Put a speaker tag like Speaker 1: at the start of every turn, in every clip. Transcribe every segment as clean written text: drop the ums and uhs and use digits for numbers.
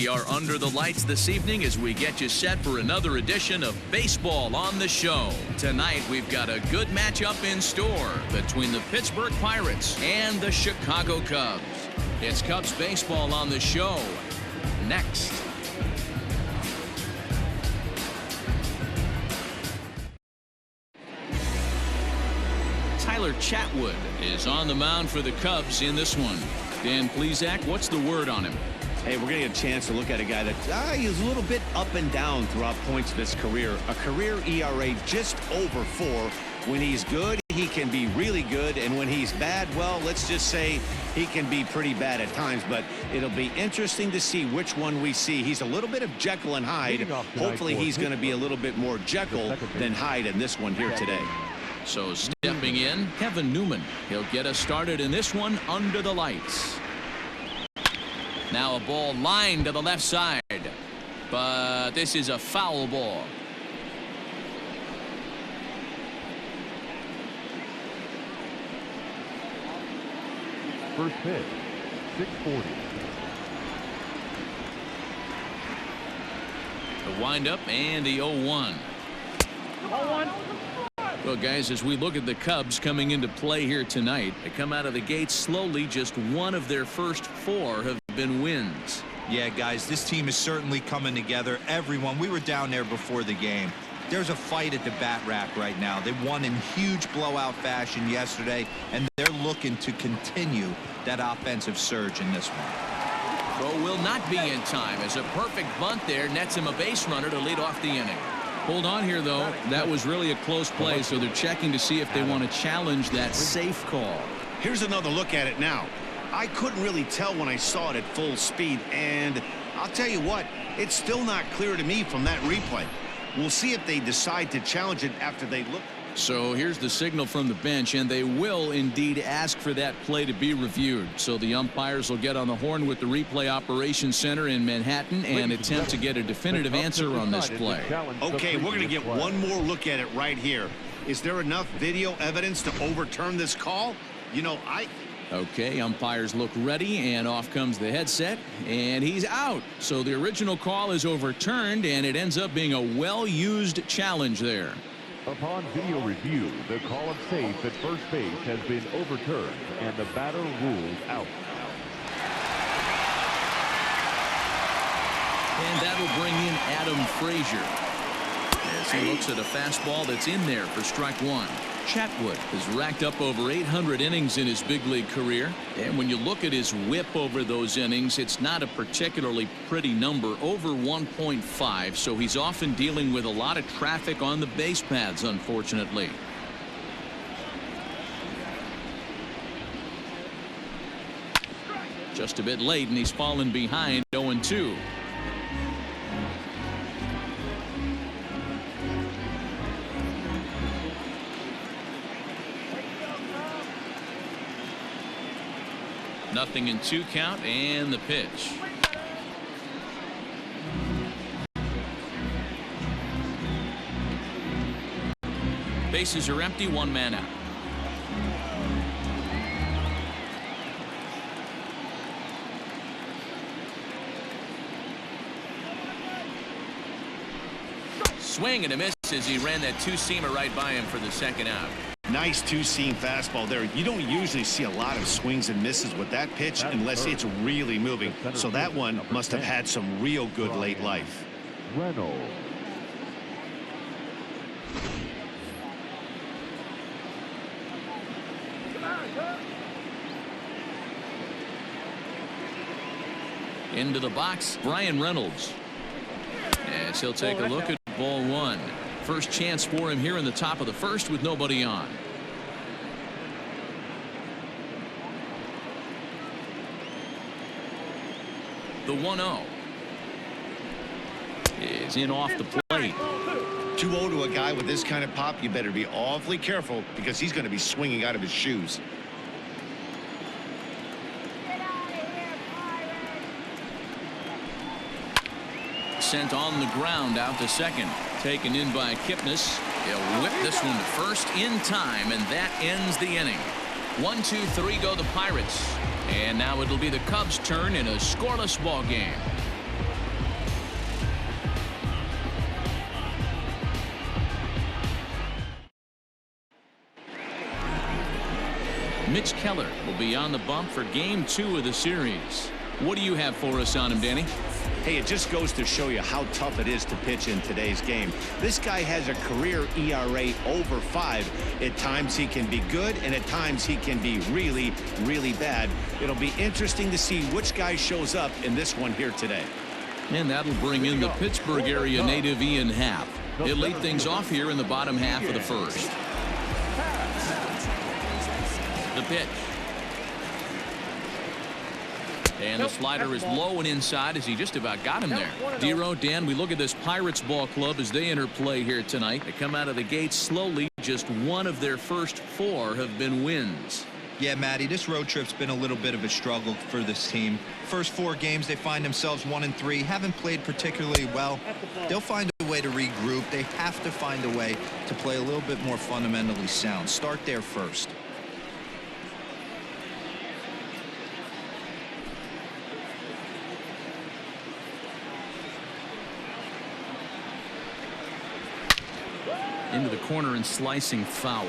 Speaker 1: We are under the lights this evening as we get you set for another edition of Baseball on the Show. Tonight, we've got a good matchup in store between the Pittsburgh Pirates and the Chicago Cubs. It's Cubs Baseball on the Show. Next. Tyler Chatwood is on the mound for the Cubs in this one. Dan Plesac, what's the word on him?
Speaker 2: Hey, we're going to get a chance to look at a guy that he's a little bit up and down throughout points of his career. A career ERA just over 4. When he's good, he can be really good. And when he's bad, well, let's just say he can be pretty bad at times. But it'll be interesting to see which one we see. He's a little bit of Jekyll and Hyde. Hopefully he's going to be a little bit more Jekyll than Hyde in this one here today.
Speaker 1: So stepping in, Kevin Newman. He'll get us started in this one under the lights. Now a ball lined to the left side, but this is a foul ball.
Speaker 3: First pitch, 640.
Speaker 1: The windup and the 0-1. 0-1. Well, guys, as we look at the Cubs coming into play here tonight, they come out of the gate slowly. Just one of their first 4 have been wins.
Speaker 4: Yeah, guys, this team is certainly coming together. Everyone, we were down there before the game. There's a fight at the bat rack right now. They won in huge blowout fashion yesterday, and they're looking to continue that offensive surge in this one.
Speaker 1: Throw will not be in time as a perfect bunt there nets him a base runner to lead off the inning. Hold on here, though. That was really a close play, so they're checking to see if they want to challenge that safe call.
Speaker 2: Here's another look at it now. I couldn't really tell when I saw it at full speed, and I'll tell you what, it's still not clear to me from that replay. We'll see if they decide to challenge it after they look.
Speaker 1: So here's the signal from the bench, and they will indeed ask for that play to be reviewed. So the umpires will get on the horn with the replay operations center in Manhattan and attempt to get a definitive answer on this play.
Speaker 2: Okay, we're going to get one more look at it right here. Is there enough video evidence to overturn this call? You know,
Speaker 1: Okay, umpires look ready, and off comes the headset, and he's out. So the original call is overturned, and it ends up being a well-used challenge there.
Speaker 3: Upon video review, the call of safe at first base has been overturned, and the batter ruled out.
Speaker 1: And that'll bring in Adam Frazier as he looks at a fastball that's in there for strike 1. Chatwood has racked up over 800 innings in his big league career, and when you look at his whip over those innings, it's not a particularly pretty number, over 1.5, so he's often dealing with a lot of traffic on the base paths, unfortunately. Just a bit late, and he's fallen behind 0-2. Nothing in 2 count, and the pitch. Bases are empty, 1 man out. Swing and a miss as he ran that 2-seamer right by him for the second out.
Speaker 2: Nice 2-seam fastball there. You don't usually see a lot of swings and misses with that pitch unless it's really moving. So that one must have had some real good late life.
Speaker 3: Reynolds.
Speaker 1: Into the box, Brian Reynolds. As he'll take a look at ball 1. First chance for him here in the top of the first with nobody on. The 1-0 is in off the plate.
Speaker 2: 2-0 to a guy with this kind of pop, you better be awfully careful because he's going to be swinging out of his shoes.
Speaker 1: Sent on the ground out to second. Taken in by Kipnis. He'll whip this one to first in time, and that ends the inning. 1-2-3 go the Pirates. And now it'll be the Cubs' turn in a scoreless ball game. Mitch Keller will be on the bump for game 2 of the series. What do you have for us on him, Danny?
Speaker 2: Hey, it just goes to show you how tough it is to pitch in today's game. This guy has a career ERA over 5. At times he can be good, and at times he can be really, really bad. It'll be interesting to see which guy shows up in this one here today.
Speaker 1: And that'll bring in the Pittsburgh area native Ian Happ. He'll lead things off here in the bottom half of the first. The pitch. And the slider is low and inside as he just about got him there. Dero, Dan, we look at this Pirates ball club as they enter play here tonight. They come out of the gates slowly. Just one of their first 4 have been wins.
Speaker 4: Yeah, Matty, this road trip's been a little bit of a struggle for this team. First 4 games, they find themselves 1-3, haven't played particularly well. They'll find a way to regroup. They have to find a way to play a little bit more fundamentally sound. Start there first.
Speaker 1: Into the corner and slicing foul.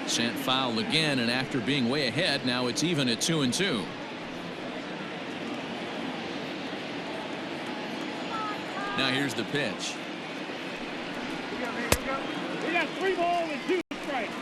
Speaker 1: Sent foul again, and after being way ahead, now it's even at 2-2. Now here's the pitch.
Speaker 5: We got 3 balls and 2 strikes.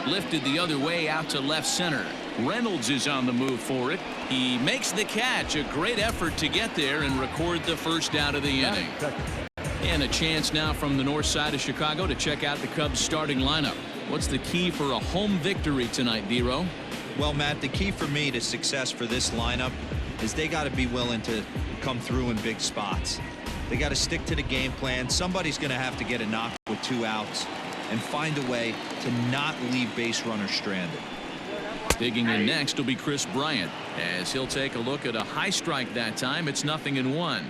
Speaker 1: Lifted the other way out to left center. Reynolds is on the move for it. He makes the catch. A great effort to get there and record the first out of the inning. And a chance now from the north side of Chicago to check out the Cubs starting lineup. What's the key for a home victory tonight, Dero?
Speaker 4: Well, Matt, the key for me to success for this lineup is they got to be willing to come through in big spots. They got to stick to the game plan. Somebody's going to have to get a knock with 2 outs and find a way to not leave base runners stranded.
Speaker 1: Digging in next will be Chris Bryant as he'll take a look at a high strike that time. It's 0-1.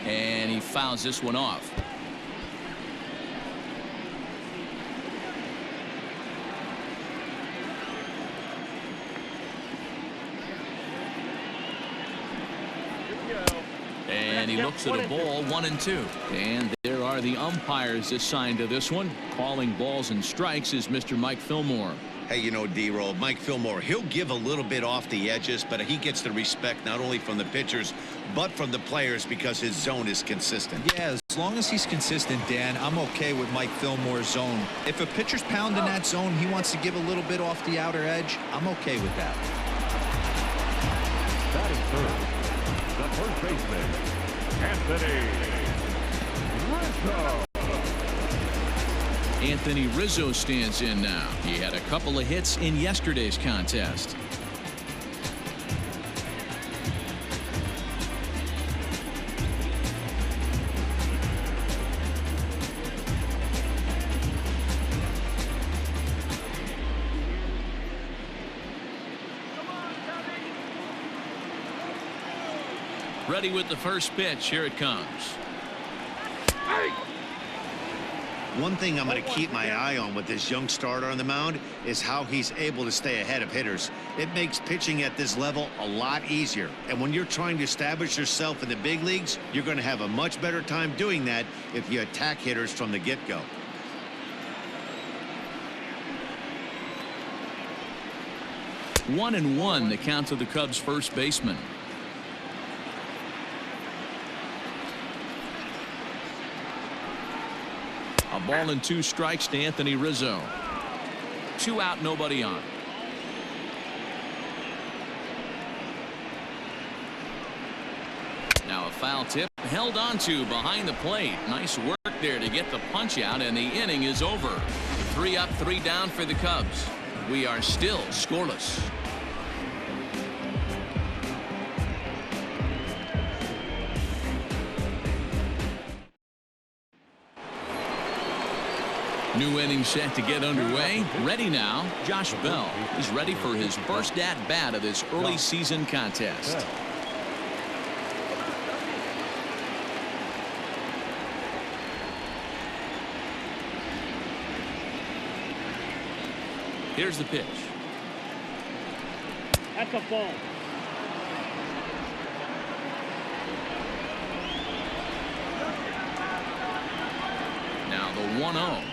Speaker 1: And he fouls this one off. And he looks at a ball, 1-2. And there are the umpires assigned to this one. Calling balls and strikes is Mr. Mike Fillmore.
Speaker 2: Hey, you know, D-Roll, Mike Fillmore, he'll give a little bit off the edges, but he gets the respect not only from the pitchers, but from the players because his zone is consistent.
Speaker 4: Yeah, as long as he's consistent, Dan, I'm okay with Mike Fillmore's zone. If a pitcher's pounding that zone, he wants to give a little bit off the outer edge, I'm okay with that.
Speaker 3: Batting first, the first baseman, Anthony Rizzo.
Speaker 1: Anthony Rizzo stands in now. He had a couple of hits in yesterday's contest. Ready with the first pitch. Here it comes.
Speaker 2: One thing I'm going to keep my eye on with this young starter on the mound is how he's able to stay ahead of hitters. It makes pitching at this level a lot easier. And when you're trying to establish yourself in the big leagues, you're going to have a much better time doing that if you attack hitters from the get-go.
Speaker 1: One and one, the count to the Cubs' first baseman. A ball and 2 strikes to Anthony Rizzo. 2 out, nobody on. Now a foul tip held on to behind the plate. Nice work there to get the punch out, and the inning is over. 3 up, 3 down for the Cubs. We are still scoreless. New inning set to get underway. Ready now, Josh Bell. He's ready for his first at-bat of this early season contest. Here's the pitch.
Speaker 5: That's a ball.
Speaker 1: Now the 1-0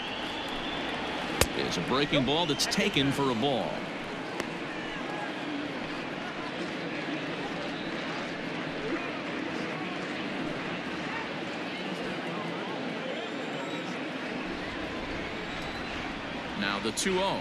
Speaker 1: is a breaking ball that's taken for a ball. Now the 2-0.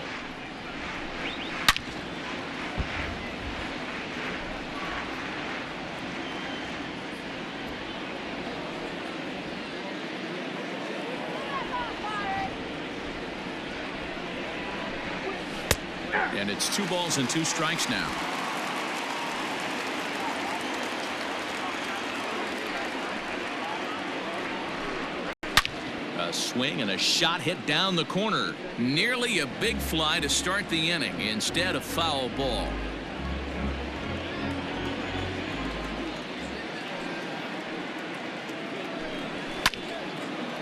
Speaker 1: And it's 2 balls and 2 strikes now. A swing and a shot hit down the corner. Nearly a big fly to start the inning. Instead, a foul ball.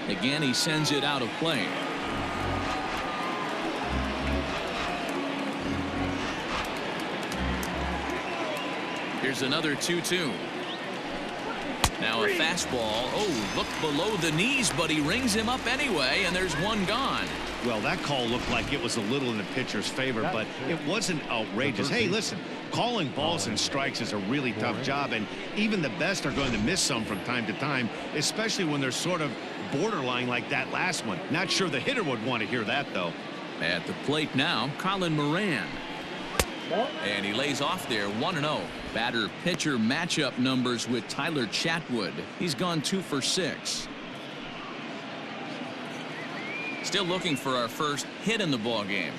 Speaker 1: Again, he sends it out of play. Here's another 2-2. Now a fastball. Oh, looked below the knees, but he rings him up anyway, and there's one gone.
Speaker 2: Well, that call looked like it was a little in the pitcher's favor, but it wasn't outrageous. Hey, listen, calling balls and strikes is a really tough job, and even the best are going to miss some from time to time, especially when they're sort of borderline like that last one. Not sure the hitter would want to hear that, though.
Speaker 1: At the plate now, Colin Moran. And he lays off there, 1-0. Batter-pitcher matchup numbers with Tyler Chatwood. He's gone 2 for 6. Still looking for our first hit in the ball game.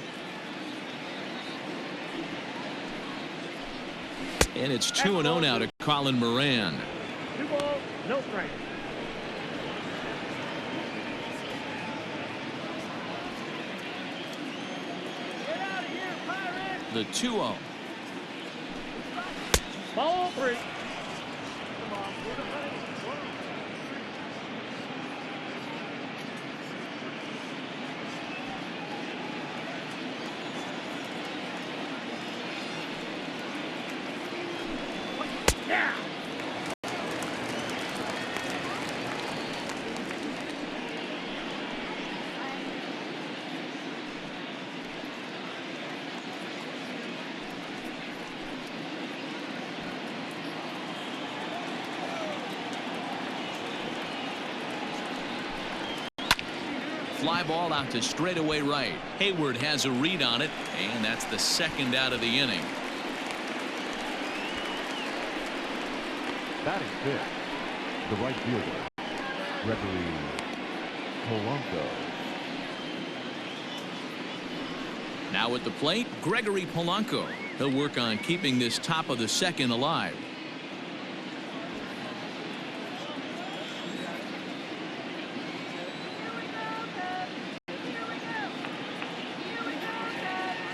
Speaker 1: And it's 2-0 now to Colin Moran.
Speaker 5: 2 balls, no strikes.
Speaker 1: The 2-0.
Speaker 5: Ball 3. Yeah.
Speaker 1: Fly ball out to straightaway right. Hayward has a read on it, and that's the second out of the inning.
Speaker 3: Batting fifth, the right fielder, Gregory Polanco.
Speaker 1: Now at the plate, Gregory Polanco. He'll work on keeping this top of the second alive.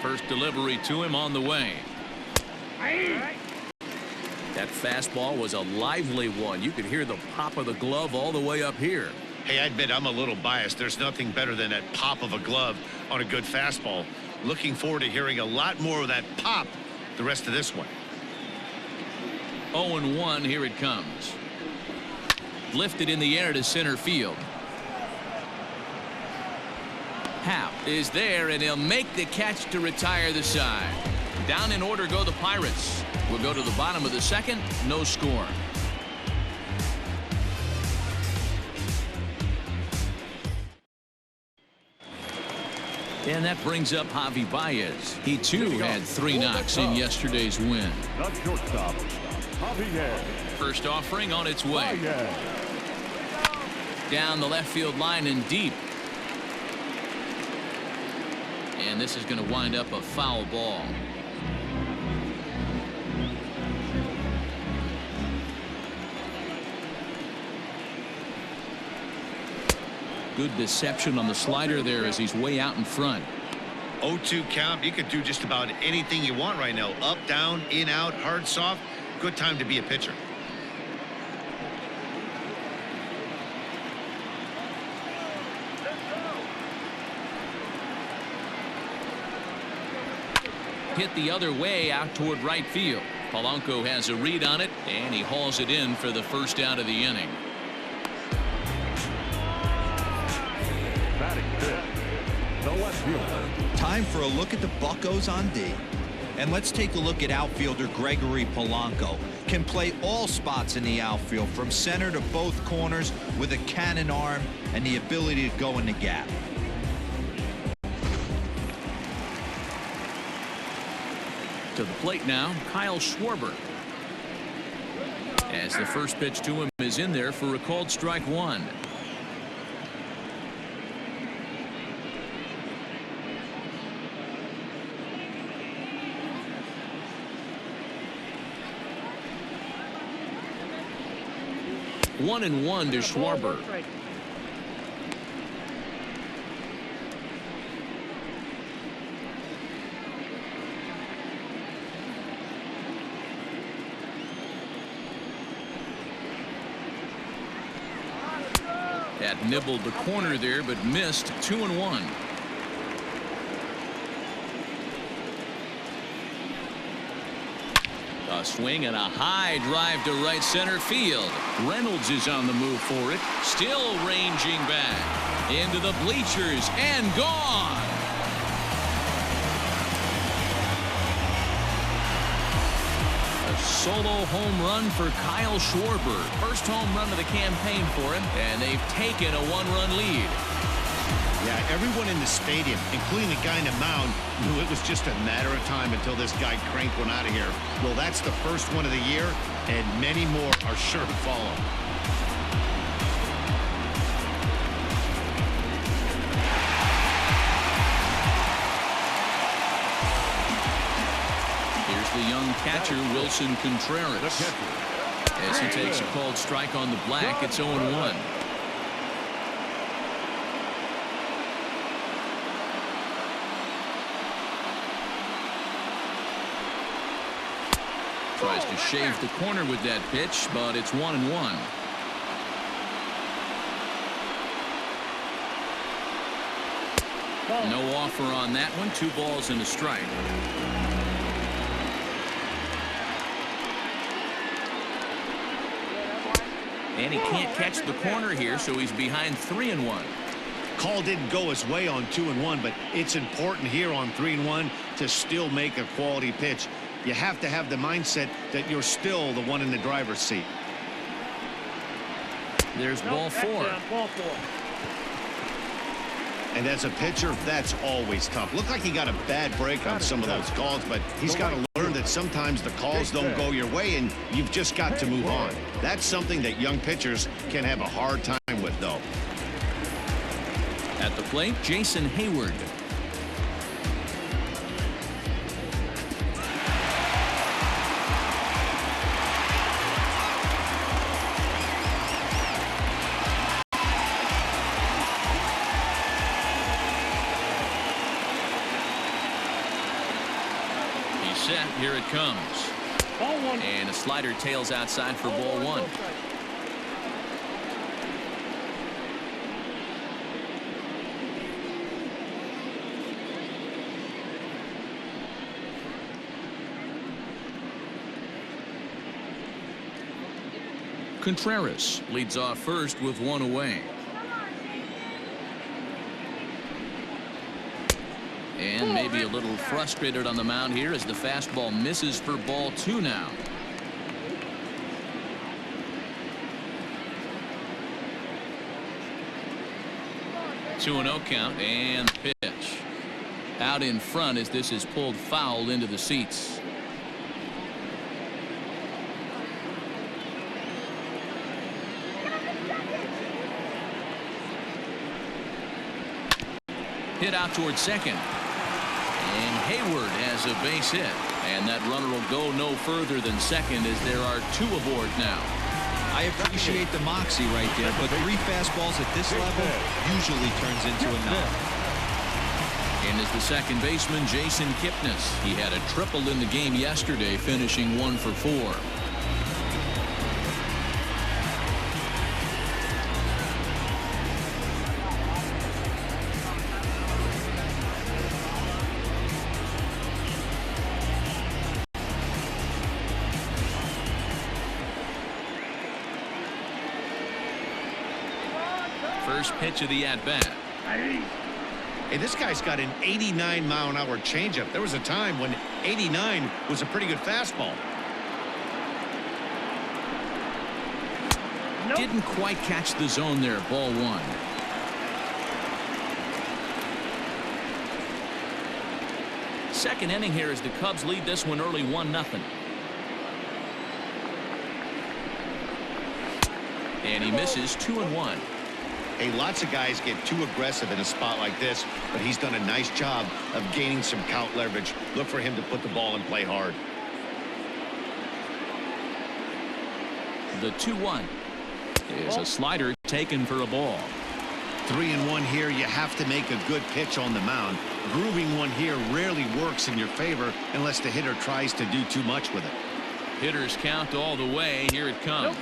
Speaker 1: First delivery to him on the way. That fastball was a lively one. You could hear the pop of the glove all the way up here.
Speaker 2: Hey, I admit I'm a little biased. There's nothing better than that pop of a glove on a good fastball. Looking forward to hearing a lot more of that pop the rest of this one.
Speaker 1: 0-1, here it comes. Lifted in the air to center field. Happ is there, and he'll make the catch to retire the side. Down in order go the Pirates. We'll go to the bottom of the second. No score. And that brings up Javi Baez. He too had 3 knocks in yesterday's win.
Speaker 3: The shortstop, Javier.
Speaker 1: First offering on its way.
Speaker 3: Baez.
Speaker 1: Down the left field line and deep. And this is going to wind up a foul ball. Good deception on the slider there as he's way out in front.
Speaker 2: 0-2 count. You could do just about anything you want right now. Up, down, in, out, hard, soft. Good time to be a pitcher.
Speaker 1: Hit the other way out toward right field. Polanco has a read on it, and he hauls it in for the first out of the inning.
Speaker 3: Batting fifth, the left fielder.
Speaker 4: Time for a look at the Buccos on D. And let's take a look at outfielder Gregory Polanco. Can play all spots in the outfield from center to both corners with a cannon arm and the ability to go in the gap.
Speaker 1: To the plate now, Kyle Schwarber. As the first pitch to him is in there for a called strike one. One and one to Schwarber. That nibbled the corner there, but missed. 2-1. A swing and a high drive to right center field. Reynolds is on the move for it. Still ranging back into the bleachers and gone. Solo home run for Kyle Schwarber. First home run of the campaign for him, and they've taken a one-run lead.
Speaker 2: Yeah, everyone in the stadium, including the guy in the mound, knew it was just a matter of time until this guy cranked one out of here. Well, that's the first one of the year, and many more are sure to follow.
Speaker 1: The young catcher, Wilson Contreras. As he takes a called strike on the black, it's 0-1. Tries to shave the corner with that pitch, but it's 1-1. No offer on that one. 2 balls and a strike. And he can't catch the corner here, so he's behind 3-1.
Speaker 2: Call didn't go his way on 2-1, but it's important here on 3-1 to still make a quality pitch. You have to have the mindset that you're still the one in the driver's seat.
Speaker 1: There's ball 4.
Speaker 2: And as a pitcher, that's always tough. Looked like he got a bad break on some of those calls, but he's got to learn that sometimes the calls don't go your way, and you've just got to move on. That's something that young pitchers can have a hard time with, though.
Speaker 1: At the plate, Jason Hayward. Set. Here it comes.
Speaker 5: Ball 1.
Speaker 1: And a slider tails outside for ball 1. Contreras leads off first with 1 away. And maybe a little frustrated on the mound here as the fastball misses for ball 2 now. Two 2-0 count and pitch. Out in front as this is pulled foul into the seats. Hit out towards second. And Hayward has a base hit. And that runner will go no further than second as there are 2 aboard now.
Speaker 4: I appreciate the moxie right there, but 3 fastballs at this level usually turns into a knock.
Speaker 1: And is the second baseman, Jason Kipnis. He had a triple in the game yesterday, finishing 1 for 4. First pitch of the at-bat.
Speaker 2: Hey, this guy's got an 89-mile-an-hour changeup. There was a time when 89 was a pretty good fastball.
Speaker 5: Nope.
Speaker 1: Didn't quite catch the zone there. Ball 1. Second inning here as the Cubs lead this one early 1-0. And he misses 2-1.
Speaker 2: Hey, lots of guys get too aggressive in a spot like this, but he's done a nice job of gaining some count leverage. Look for him to put the ball and play hard.
Speaker 1: The 2-1 is a slider taken for a ball.
Speaker 2: 3-1 here. You have to make a good pitch on the mound. Grooving one here rarely works in your favor unless the hitter tries to do too much with it.
Speaker 1: Hitters count all the way. Here it comes.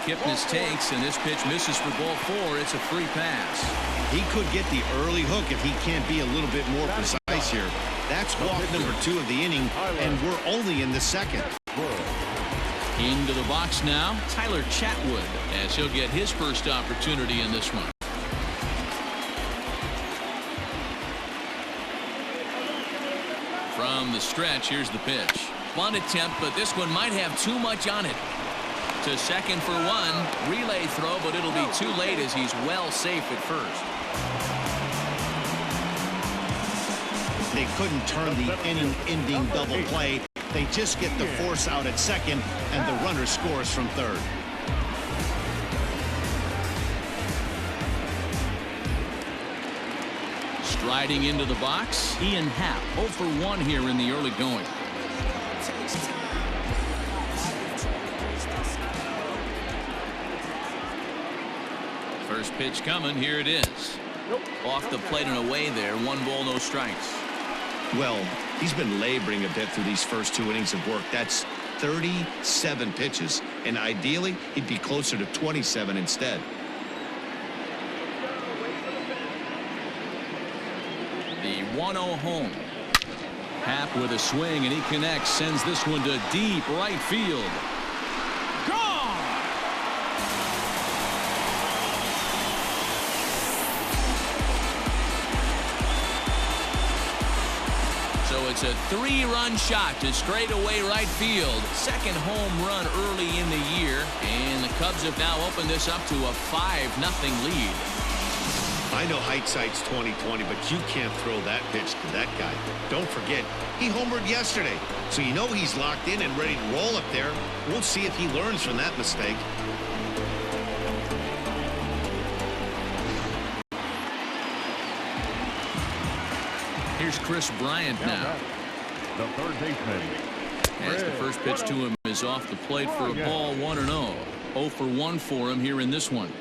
Speaker 1: Kipnis takes, and this pitch misses for ball 4. It's a free pass.
Speaker 2: He could get the early hook if he can't be a little bit more precise here. That's walk number 2 of the inning, and we're only in the second.
Speaker 1: Into the box now, Tyler Chatwood, as he'll get his first opportunity in this one. From the stretch, here's the pitch. Bunt attempt, but this one might have too much on it. To second for 1. Relay throw, but it'll be too late as he's well safe at first.
Speaker 2: They couldn't turn the inning-ending double play. They just get the force out at second, and the runner scores from third.
Speaker 1: Striding into the box, Ian Happ 0 for 1 here in the early going. First pitch coming. Here it is. Off the plate and away there. 1 ball, no strikes.
Speaker 2: Well, he's been laboring a bit through these first 2 innings of work. That's 37 pitches, and ideally he'd be closer to 27 instead.
Speaker 1: The 1-0 home. Happ with a swing, and he connects, sends this one to deep right field. Gone! So it's a 3-run shot to straightaway right field. Second home run early in the year, and the Cubs have now opened this up to a 5-0 lead.
Speaker 2: I know hindsight's 20/20, but you can't throw that pitch to that guy. Don't forget, he homered yesterday, so you know he's locked in and ready to roll up there. We'll see if he learns from that mistake.
Speaker 1: Here's Chris Bryant now.
Speaker 3: The third baseman.
Speaker 1: As the first pitch to him is off the plate for a ball, 1-0. 0 for 1 for him here in this one.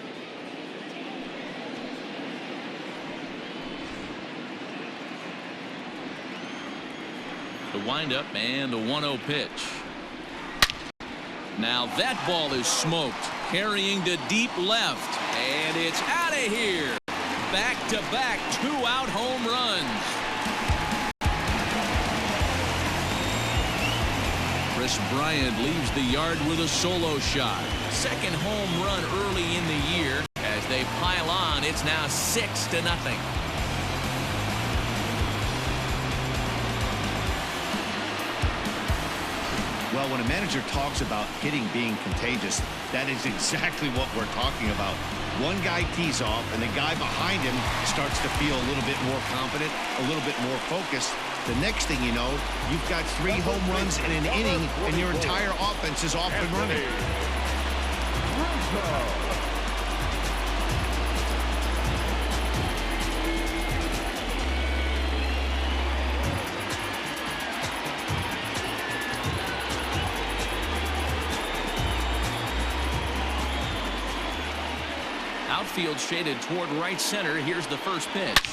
Speaker 1: The windup and the 1-0 pitch. Now that ball is smoked, carrying to deep left, and it's out of here. Back-to-back 2-out home runs. Chris Bryant leaves the yard with a solo shot. Second home run early in the year. As they pile on, it's now 6-0.
Speaker 2: Well, when a manager talks about hitting being contagious, that is exactly what we're talking about. One guy tees off, and the guy behind him starts to feel a little bit more confident, a little bit more focused. The next thing you know, you've got 3 home runs in an inning, and your entire offense is off and running.
Speaker 1: field shaded toward right center. Here's the first pitch.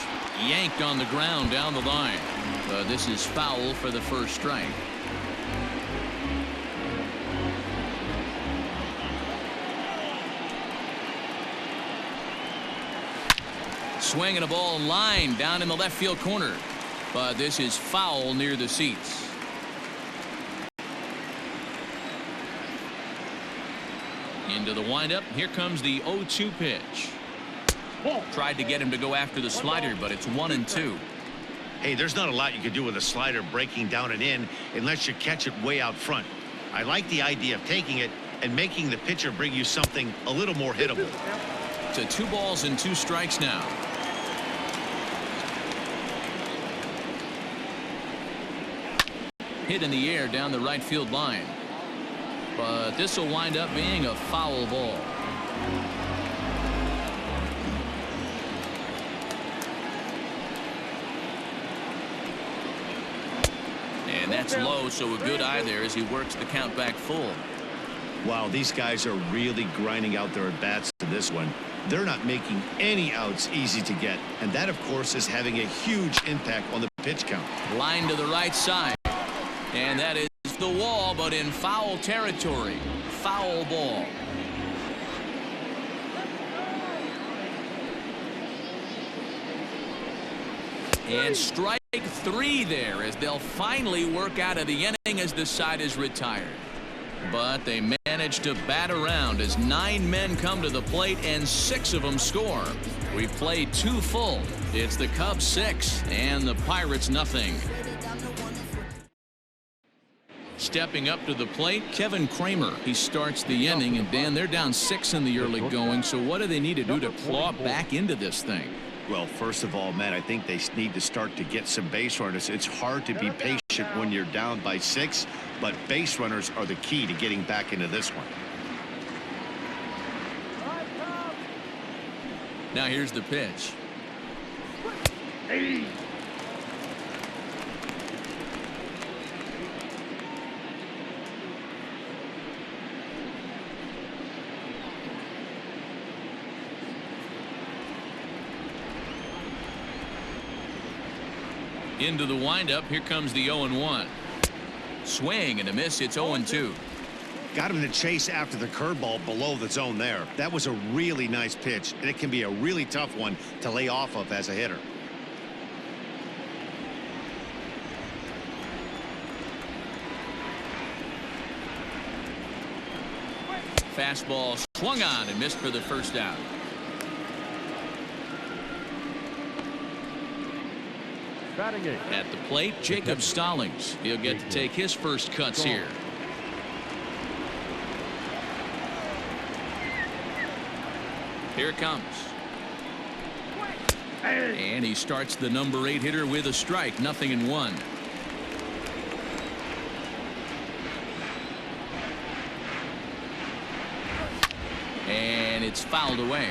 Speaker 1: Yanked on the ground down the line. This is foul for the first strike. Swinging a ball line down in the left field corner. But this is foul near the seats. Into the windup. Here comes the 0-2 pitch. Tried to get him to go after the slider, but it's 1-2.
Speaker 2: Hey, there's not a lot you can do with a slider breaking down and in unless you catch it way out front. I like the idea of taking it and making the pitcher bring you something a little more hittable.
Speaker 1: To 2 balls and 2 strikes now. Hit in the air down the right field line. But this will wind up being a foul ball. And that's low, so a good eye there as he works the count back full.
Speaker 2: Wow, these guys are really grinding out their at-bats to this one. They're not making any outs easy to get, and that, of course, is having a huge impact on the pitch count.
Speaker 1: Line to the right side. And that is the wall, but in foul territory. Foul ball. And strike 3 there as they'll finally work out of the inning as the side is retired. But they manage to bat around as 9 men come to the plate and 6 of them score. We've played 2 full. It's the Cubs 6 and the Pirates nothing. Stepping up to the plate, Kevin Kramer. He starts the inning, and Dan, they're down 6 in the early going. So what do they need to do to claw back into this thing?
Speaker 2: Well, first of all, Matt, I think they need to start to get some base runners. It's hard to be patient when you're down by 6, but base runners are the key to getting back into this one.
Speaker 1: Now here's the pitch.
Speaker 5: Hey.
Speaker 1: Into the windup. Here comes the 0-1. Swing and a miss. It's 0-2.
Speaker 2: Got him to chase after the curveball below the zone there. That was a really nice pitch, and it can be a really tough one to lay off of as a hitter.
Speaker 1: Fastball swung on and missed for the first out. At the plate, Jacob Stallings. He'll get to take his first cuts here. Here it comes. And he starts the number 8 hitter with a strike. 0-1. And it's fouled away.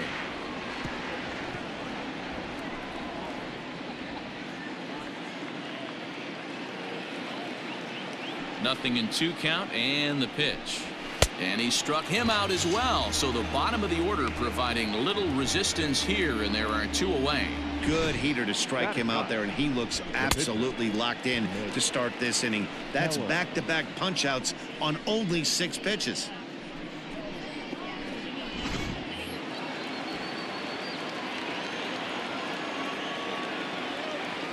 Speaker 1: Nothing in 2 count, and the pitch. And he struck him out as well. So the bottom of the order providing little resistance here, and there are 2 away.
Speaker 2: Good heater to strike him out there, and he looks absolutely locked in to start this inning. That's back-to-back punch-outs on only 6 pitches.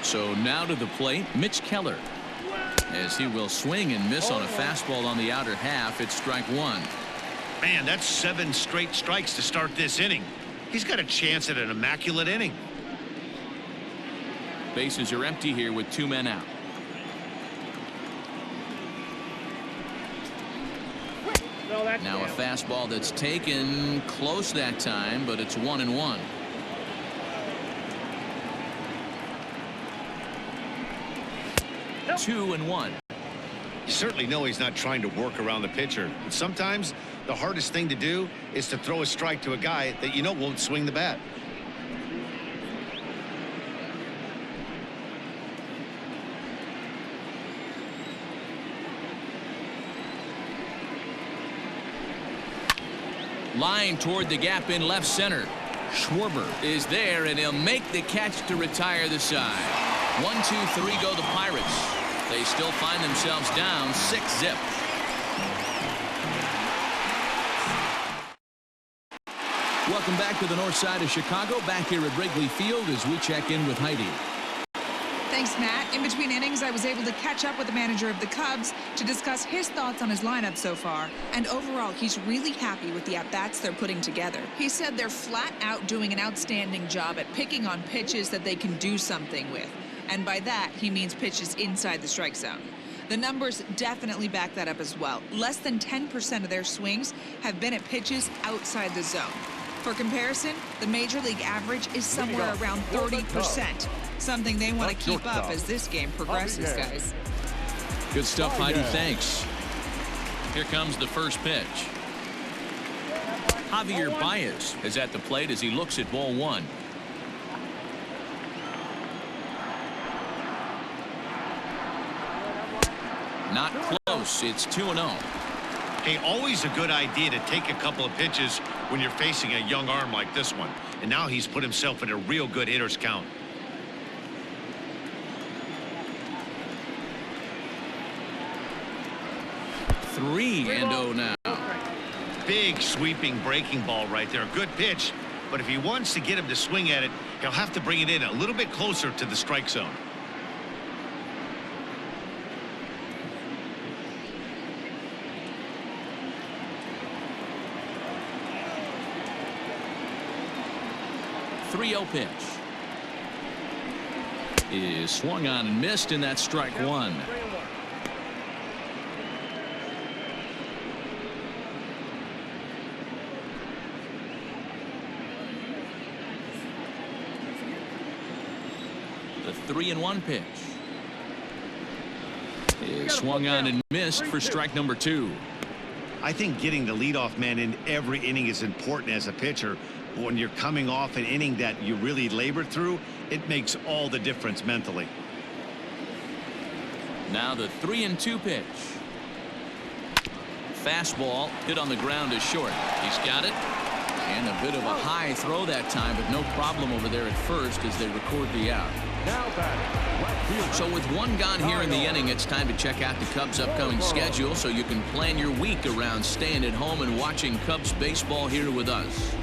Speaker 1: So now to the plate, Mitch Keller. As he will swing and miss on a fastball on the outer half. It's strike 1.
Speaker 2: Man, that's 7 straight strikes to start this inning. He's got a chance at an immaculate inning.
Speaker 1: Bases are empty here with 2 men out. Now a fastball that's taken close that time, but it's 1-1. Two and 1.
Speaker 2: You certainly know he's not trying to work around the pitcher. But sometimes the hardest thing to do is to throw a strike to a guy that you know won't swing the bat.
Speaker 1: Line toward the gap in left center. Schwarber is there, and he'll make the catch to retire the side. 1, 2, 3 go the Pirates. They still find themselves down 6-zip. Welcome back to the north side of Chicago. Back here at Wrigley Field as we check in with Heidi.
Speaker 6: Thanks, Matt. In between innings, I was able to catch up with the manager of the Cubs to discuss his thoughts on his lineup so far. And overall, he's really happy with the at-bats they're putting together. He said they're flat out doing an outstanding job at picking on pitches that they can do something with. And by that, he means pitches inside the strike zone. The numbers definitely back that up as well. Less than 10% of their swings have been at pitches outside the zone. For comparison, the Major League average is somewhere around 30%. Something they want to keep up as this game progresses, guys.
Speaker 1: Good stuff, Heidi. Thanks. Here comes the first pitch. Javier Baez is at the plate as he looks at ball 1. Not close. It's 2-0.
Speaker 2: Hey, always a good idea to take a couple of pitches when you're facing a young arm like this one. And now he's put himself in a real good hitter's count.
Speaker 1: Three and 0 now.
Speaker 2: Big sweeping breaking ball right there. Good pitch. But if he wants to get him to swing at it, he'll have to bring it in a little bit closer to the strike zone.
Speaker 1: .30 pitch is swung on and missed, and that's strike 1. The 3-1 pitch is swung on and missed for strike number 2.
Speaker 2: I think getting the leadoff man in every inning is important as a pitcher. But when you're coming off an inning that you really labored through, it makes all the difference mentally.
Speaker 1: Now the 3-2 pitch. Fastball hit on the ground is short. He's got it. And a bit of a high throw that time, but no problem over there at first as they record the out. So with one gone here in the inning, it's time to check out the Cubs' upcoming schedule so you can plan your week around staying at home and watching Cubs baseball here with us.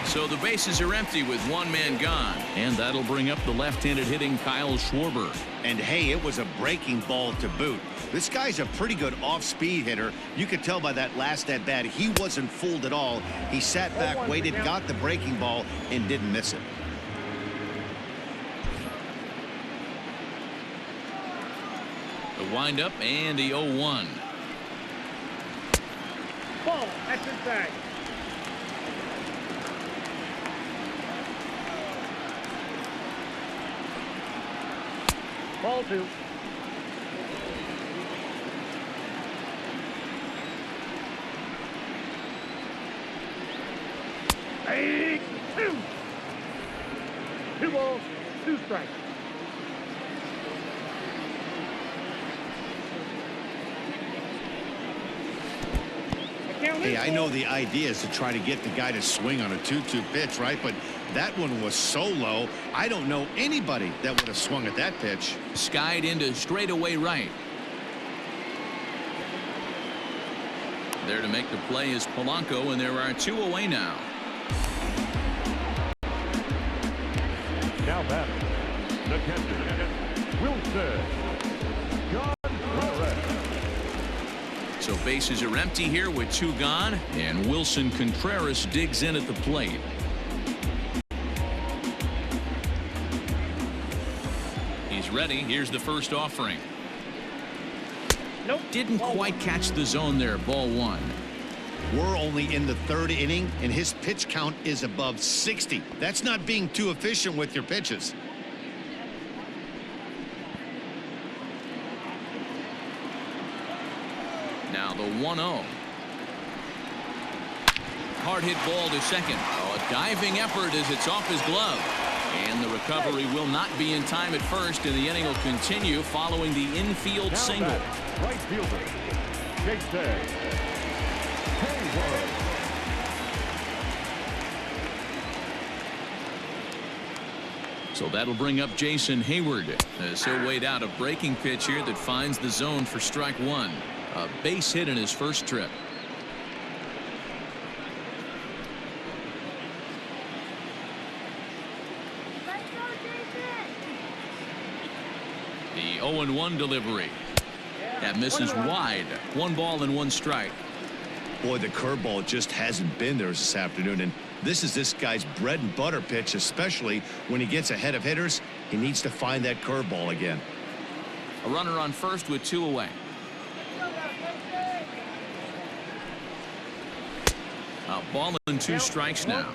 Speaker 1: So the bases are empty with one man gone, and that'll bring up the left-handed hitting Kyle Schwarber.
Speaker 2: And hey, it was a breaking ball to boot. This guy's a pretty good off-speed hitter. You could tell by that last at-bat he wasn't fooled at all. He sat back, waited, got the breaking ball, and didn't miss it.
Speaker 1: The windup and the 0-1.
Speaker 5: Ball. That's inside. Ball 2. Hey, 2. 2 balls, 2 strikes.
Speaker 2: Hey, I know the idea is to try to get the guy to swing on a 2-2 pitch, right? But that one was so low, I don't know anybody that would have swung at that pitch.
Speaker 1: Skied into straightaway right. There to make the play is Polanco, and there are 2 away now.
Speaker 3: Now batting, the catcher, Wilson.
Speaker 1: So bases are empty here with 2 gone, and Wilson Contreras digs in at the plate. He's ready. Here's the first offering.
Speaker 5: Nope.
Speaker 1: Didn't quite catch the zone there. Ball 1.
Speaker 2: We're only in the 3rd inning, and his pitch count is above 60. That's not being too efficient with your pitches.
Speaker 1: Now the 1-0. Hard hit ball to second. Oh, a diving effort as it's off his glove. And the recovery will not be in time at first, and the inning will continue following the infield single.
Speaker 3: Right fielder, Jason Hayward.
Speaker 1: So that'll bring up Jason Hayward as he'll wait out a breaking pitch here that finds the zone for strike one. A base hit in his first trip. The 0-1 delivery. That misses wide. 1 ball and 1 strike.
Speaker 2: Boy, the curveball just hasn't been there this afternoon, and this is this guy's bread and butter pitch, especially when he gets ahead of hitters. He needs to find that curveball again.
Speaker 1: A runner on first with 2 away. A ball and 2 strikes now.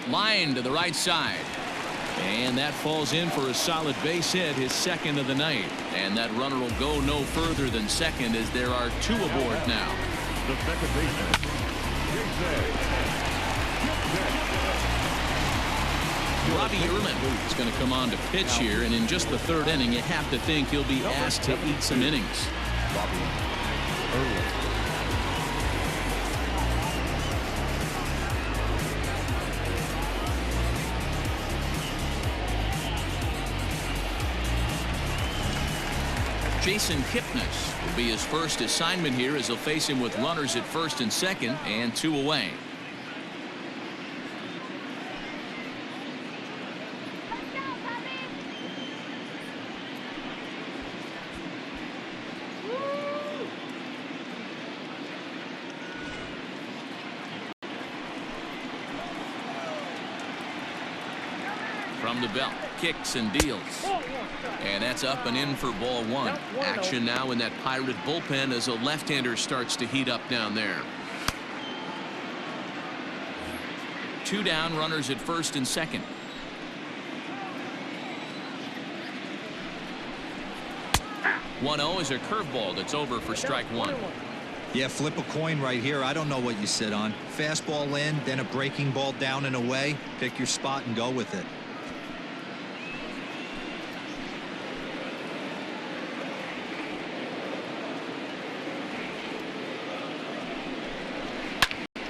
Speaker 1: Line to the right side. And that falls in for a solid base hit, his second of the night. And that runner will go no further than second as there are 2 aboard now.
Speaker 3: The second baseman,
Speaker 1: Robbie Erlin is going to come on to pitch here, and in just the 3rd inning, you have to think he'll be asked to eat some innings.
Speaker 3: Robbie Erlin.
Speaker 1: Jason Kipnis will be his first assignment here as he'll face him with runners at first and second and 2 away. From the belt, kicks and deals. And that's up and in for ball 1. Action now in that Pirate bullpen as a left-hander starts to heat up down there. 2 down, runners at first and second. "1-0 is a curveball that's over for strike 1.
Speaker 4: Yeah, flip a coin right here. I don't know what you sit on. Fastball in, then a breaking ball down and away. Pick your spot and go with it.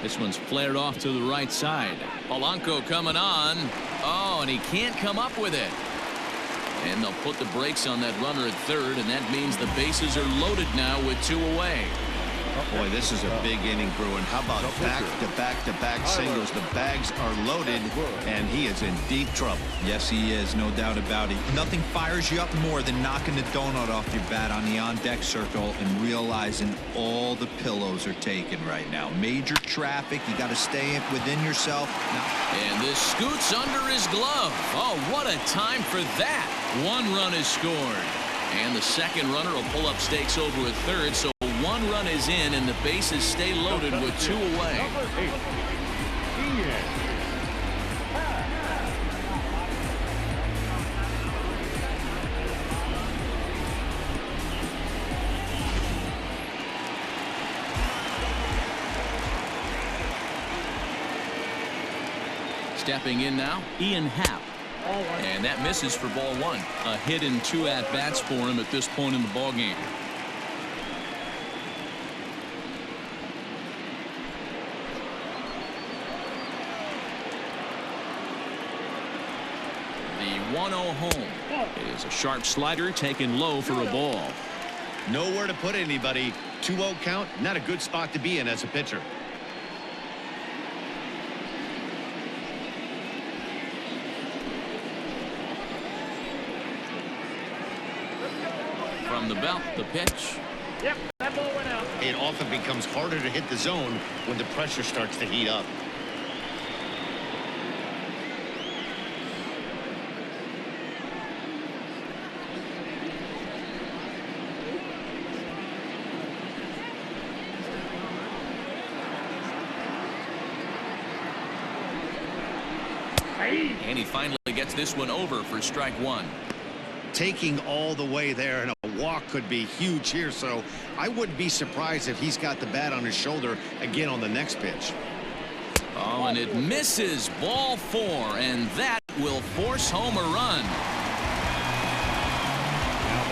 Speaker 1: This one's flared off to the right side. Polanco coming on. Oh, and he can't come up with it. And they'll put the brakes on that runner at third, and that means the bases are loaded now with 2 away.
Speaker 2: Boy, this is a big inning, Bruin. How about back-to-back-to-back singles? The bags are loaded, and he is in deep trouble.
Speaker 4: Yes, he is, no doubt about it. Nothing fires you up more than knocking the donut off your bat on the on-deck circle and realizing all the pillows are taken right now. Major traffic. You got to stay within yourself.
Speaker 1: And this scoots under his glove. Oh, what a time for that. 1 run is scored. And the second runner will pull up stakes over at third, so 1 run is in, and the bases stay loaded with 2 away. Stepping in now, Ian Happ. And that misses for ball 1. A hit and 2 at-bats for him at this point in the ballgame. The 1-0 home is a sharp slider taken low for a ball.
Speaker 2: Nowhere to put anybody. 2-0 count, not a good spot to be in as a pitcher.
Speaker 1: From the belt, the pitch.
Speaker 5: Yep, that ball went out.
Speaker 2: It often becomes harder to hit the zone when the pressure starts to heat up.
Speaker 1: And he finally gets this one over for strike 1.
Speaker 2: taking all the way there, and a walk could be huge here. So I wouldn't be surprised if he's got the bat on his shoulder again on the next pitch.
Speaker 1: Oh, and it misses. Ball 4, and that will force home a run.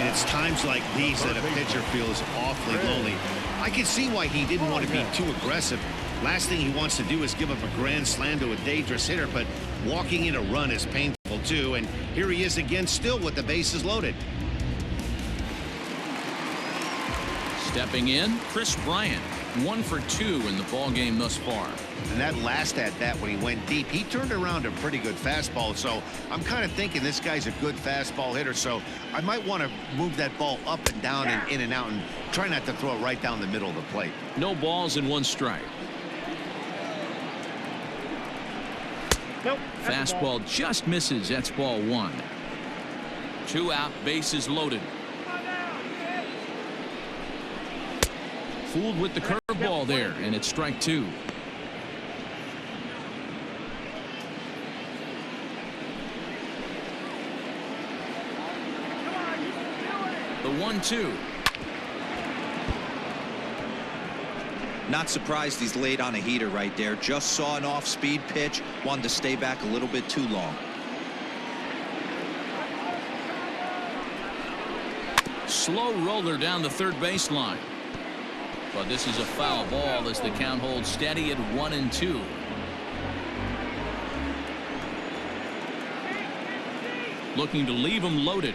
Speaker 2: And it's times like these that a pitcher feels awfully lonely. I can see why he didn't want to be too aggressive. Last thing he wants to do is give up a grand slam to a dangerous hitter, but walking in a run is painful too. And here he is again, still with the bases loaded.
Speaker 1: Stepping in, Chris Bryant. 1 for 2 in the ball game thus far.
Speaker 2: And that last at bat when he went deep, he turned around a pretty good fastball. So I'm kind of thinking this guy's a good fastball hitter. So I might want to move that ball up and down and in and out and try not to throw it right down the middle of the plate.
Speaker 1: No balls and 1 strike.
Speaker 5: Nope.
Speaker 1: Fastball just misses. That's ball 1. 2 out, bases loaded. Fooled with the curveball there, and it's strike 2. The 1-2.
Speaker 4: Not surprised he's laid on a heater right there. Just saw an off-speed pitch. Wanted to stay back a little bit too long.
Speaker 1: Slow roller down the third baseline. But this is a foul ball as the count holds steady at 1-2. Looking to leave him loaded.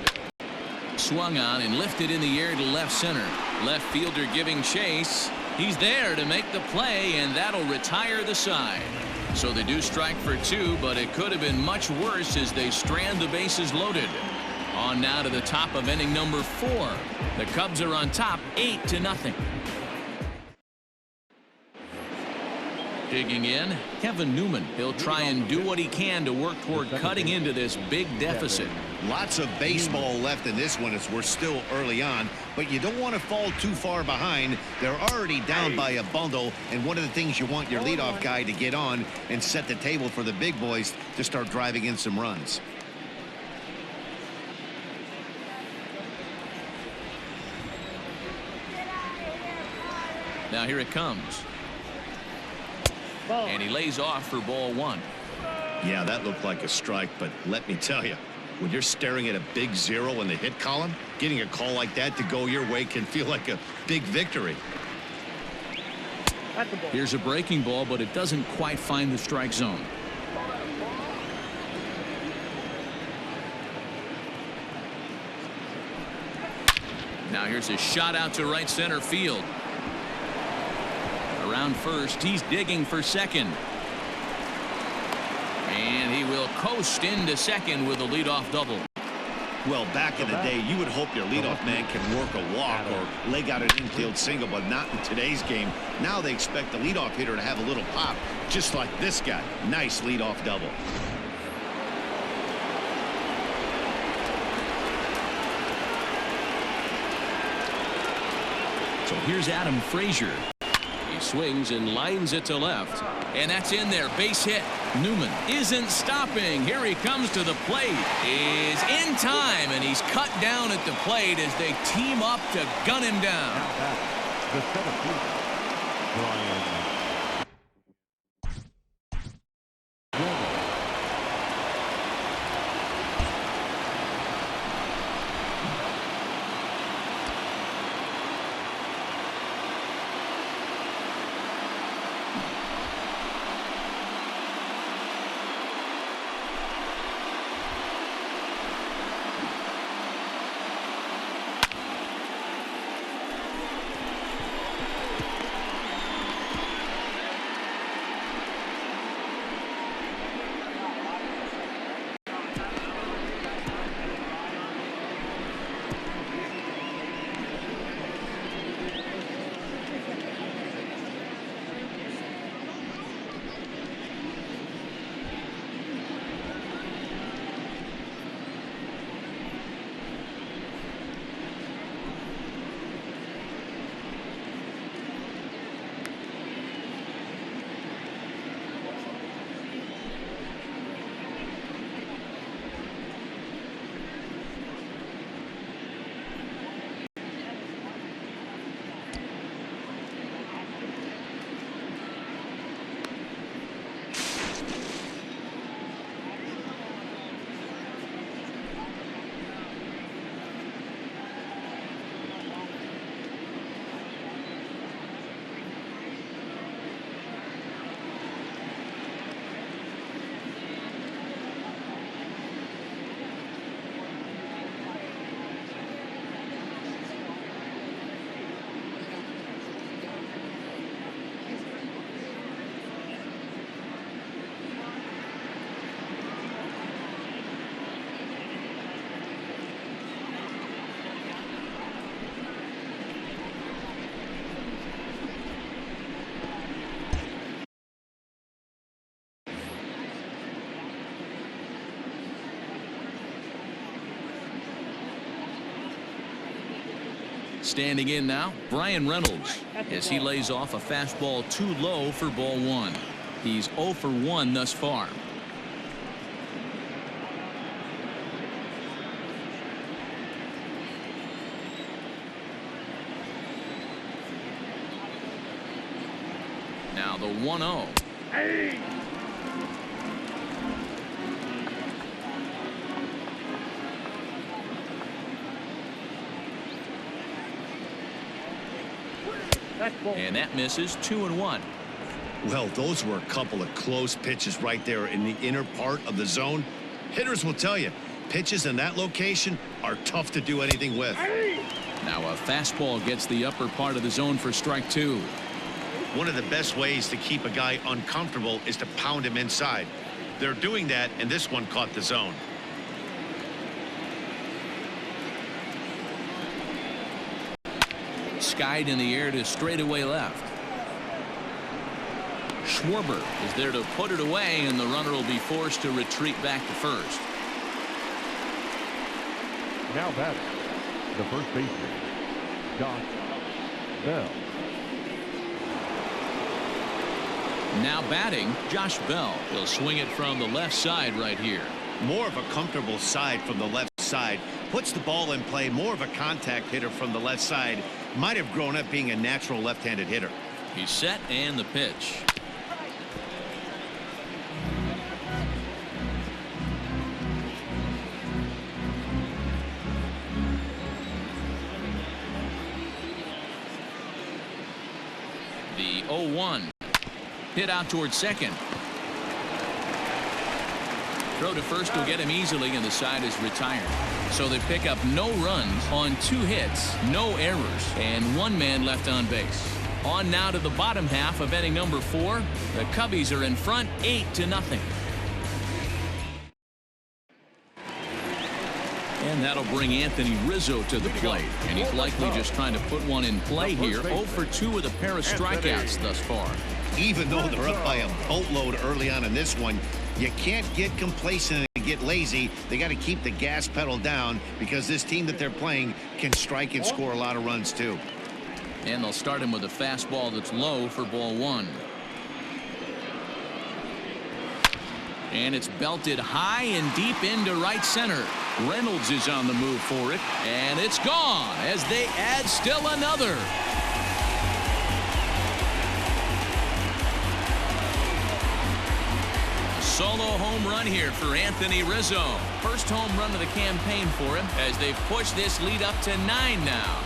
Speaker 1: Swung on and lifted in the air to left center. Left fielder giving chase. He's there to make the play, and that'll retire the side. So they do strike for 2, but it could have been much worse as they strand the bases loaded. On now to the top of inning number 4. The Cubs are on top 8-0. Digging in, Kevin Newman. He'll try and do what he can to work toward cutting into this big deficit.
Speaker 2: Lots of baseball left in this one as we're still early on, but you don't want to fall too far behind. They're already down by a bundle, and one of the things you want your leadoff guy to get on and set the table for the big boys to start driving in some runs.
Speaker 1: Now here it comes. And he lays off for ball 1.
Speaker 2: Yeah, that looked like a strike, but let me tell you, when you're staring at a big 0 in the hit column, getting a call like that to go your way can feel like a big victory.
Speaker 1: Here's a breaking ball, but it doesn't quite find the strike zone. Now here's a shot out to right center field. Around first, he's digging for second. And he will coast into second with a leadoff double.
Speaker 2: Well, back in the day, you would hope your leadoff man can work a walk or leg out an infield single, but not in today's game. Now they expect the leadoff hitter to have a little pop, just like this guy. Nice leadoff double.
Speaker 1: So here's Adam Frazier. He swings and lines it to left. And that's in there. Base hit. Newman isn't stopping. Here he comes to the plate. Is in time, and he's cut down at the plate as they team up to gun him down.
Speaker 3: The center fielder, Brian.
Speaker 1: Standing in now, Brian Reynolds, as he lays off a fastball too low for ball one. He's 0 for 1 thus far. Now the 1-0.
Speaker 5: Hey!
Speaker 1: And that misses. 2-1.
Speaker 2: Well, those were a couple of close pitches right there in the inner part of the zone. Hitters will tell you, pitches in that location are tough to do anything with.
Speaker 1: Now a fastball gets the upper part of the zone for strike 2.
Speaker 2: One of the best ways to keep a guy uncomfortable is to pound him inside. They're doing that, and this one caught the zone.
Speaker 1: Skied in the air to straightaway left. Schwarber is there to put it away, and the runner will be forced to retreat back to first.
Speaker 3: Now batting, the first baseman, Josh Bell.
Speaker 1: Now batting, Josh Bell. He'll swing it from the left side right here.
Speaker 2: More of a comfortable side from the left side. Puts the ball in play. More of a contact hitter from the left side. Might have grown up being a natural left-handed hitter.
Speaker 1: He's set, and the pitch. The 0-1. Hit out towards second. Throw to first will get him easily, and the side is retired. So they pick up no runs on 2 hits, no errors, and 1 man left on base. On now to the bottom half of inning number 4. The Cubbies are in front 8-0. And that'll bring Anthony Rizzo to the plate. And he's likely just trying to put one in play here. 0 for 2 with a pair of strikeouts thus far.
Speaker 2: Even though they're up by a boatload early on in this one, you can't get complacent and get lazy. They got to keep the gas pedal down because this team that they're playing can strike and score a lot of runs too.
Speaker 1: And they'll start him with a fastball that's low for ball 1. And it's belted high and deep into right center. Reynolds is on the move for it, and it's gone as they add still another. Solo home run here for Anthony Rizzo. First home run of the campaign for him as they've pushed this lead up to 9 now.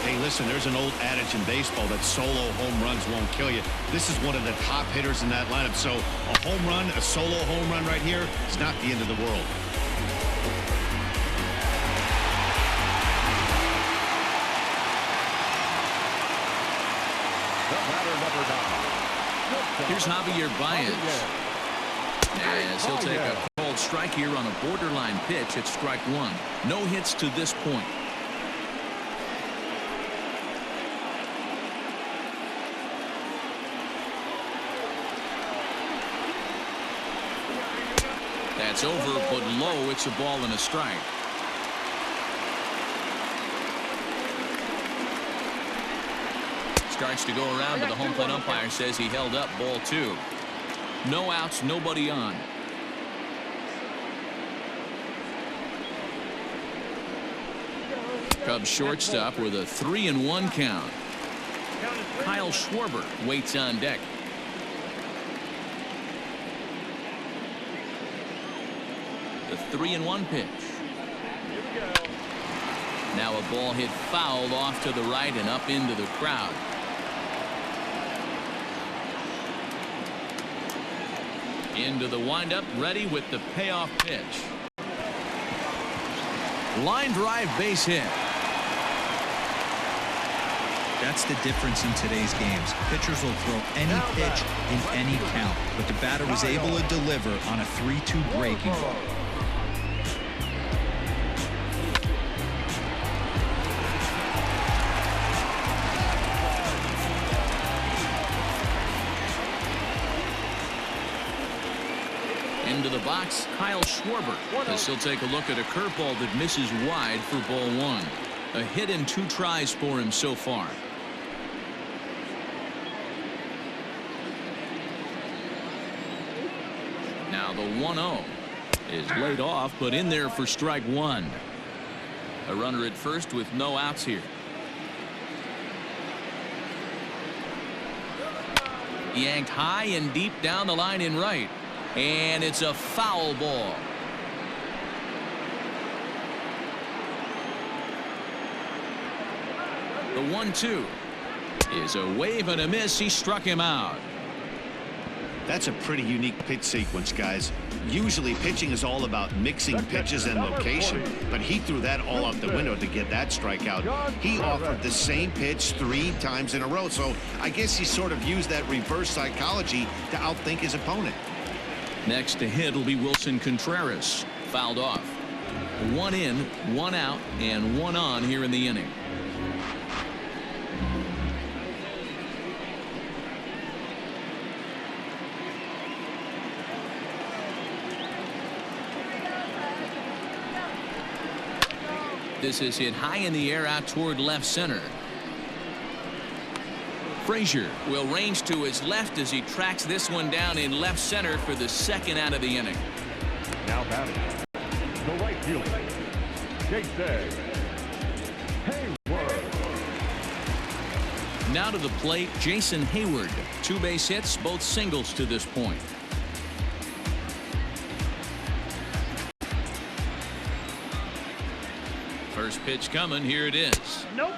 Speaker 2: Hey, listen, there's an old adage in baseball that solo home runs won't kill you. This is one of the top hitters in that lineup. So a home run, a solo home run right here, is not the end of the world.
Speaker 1: Here's Javier Baez. As he'll take a called strike here on a borderline pitch at strike 1. No hits to this point. That's over, but low. It's a ball and a strike. Starts to go around, but the home plate umpire says he held up ball 2. No outs, nobody on. Cubs shortstop with a 3-1 count. Kyle Schwarber waits on deck. The 3-1 pitch. Now a ball hit foul off to the right and up into the crowd. Into the windup, ready with the payoff pitch. Line drive base hit.
Speaker 4: That's the difference in today's games. Pitchers will throw any pitch in any count, but the batter was able to deliver on a 3-2 breaking ball.
Speaker 1: Into the box, Kyle Schwarber, as he'll take a look at a curveball that misses wide for ball one. A hit in 2 tries for him so far. Now the 1-0 is laid off, but in there for strike one. A runner at first with no outs here. Yanked high and deep down the line in right. And it's a foul ball. The 1-2 is a wave and a miss. He struck him out.
Speaker 2: That's a pretty unique pitch sequence, guys. Usually pitching is all about mixing pitches and location, but he threw that all out the window to get that strikeout. He offered the same pitch 3 times in a row, so I guess he sort of used that reverse psychology to outthink his opponent.
Speaker 1: Next to hit will be Wilson Contreras. Fouled off. 1 in, 1 out, and 1 on here in the inning. This is hit high in the air out toward left center. Frazier will range to his left as he tracks this one down in left center for the second out of the inning.
Speaker 3: Now batting, the right fielder, Jason Hayward.
Speaker 1: Now to the plate, Jason Hayward. 2 base hits, both singles to this point. First pitch coming. Here it is.
Speaker 5: Nope.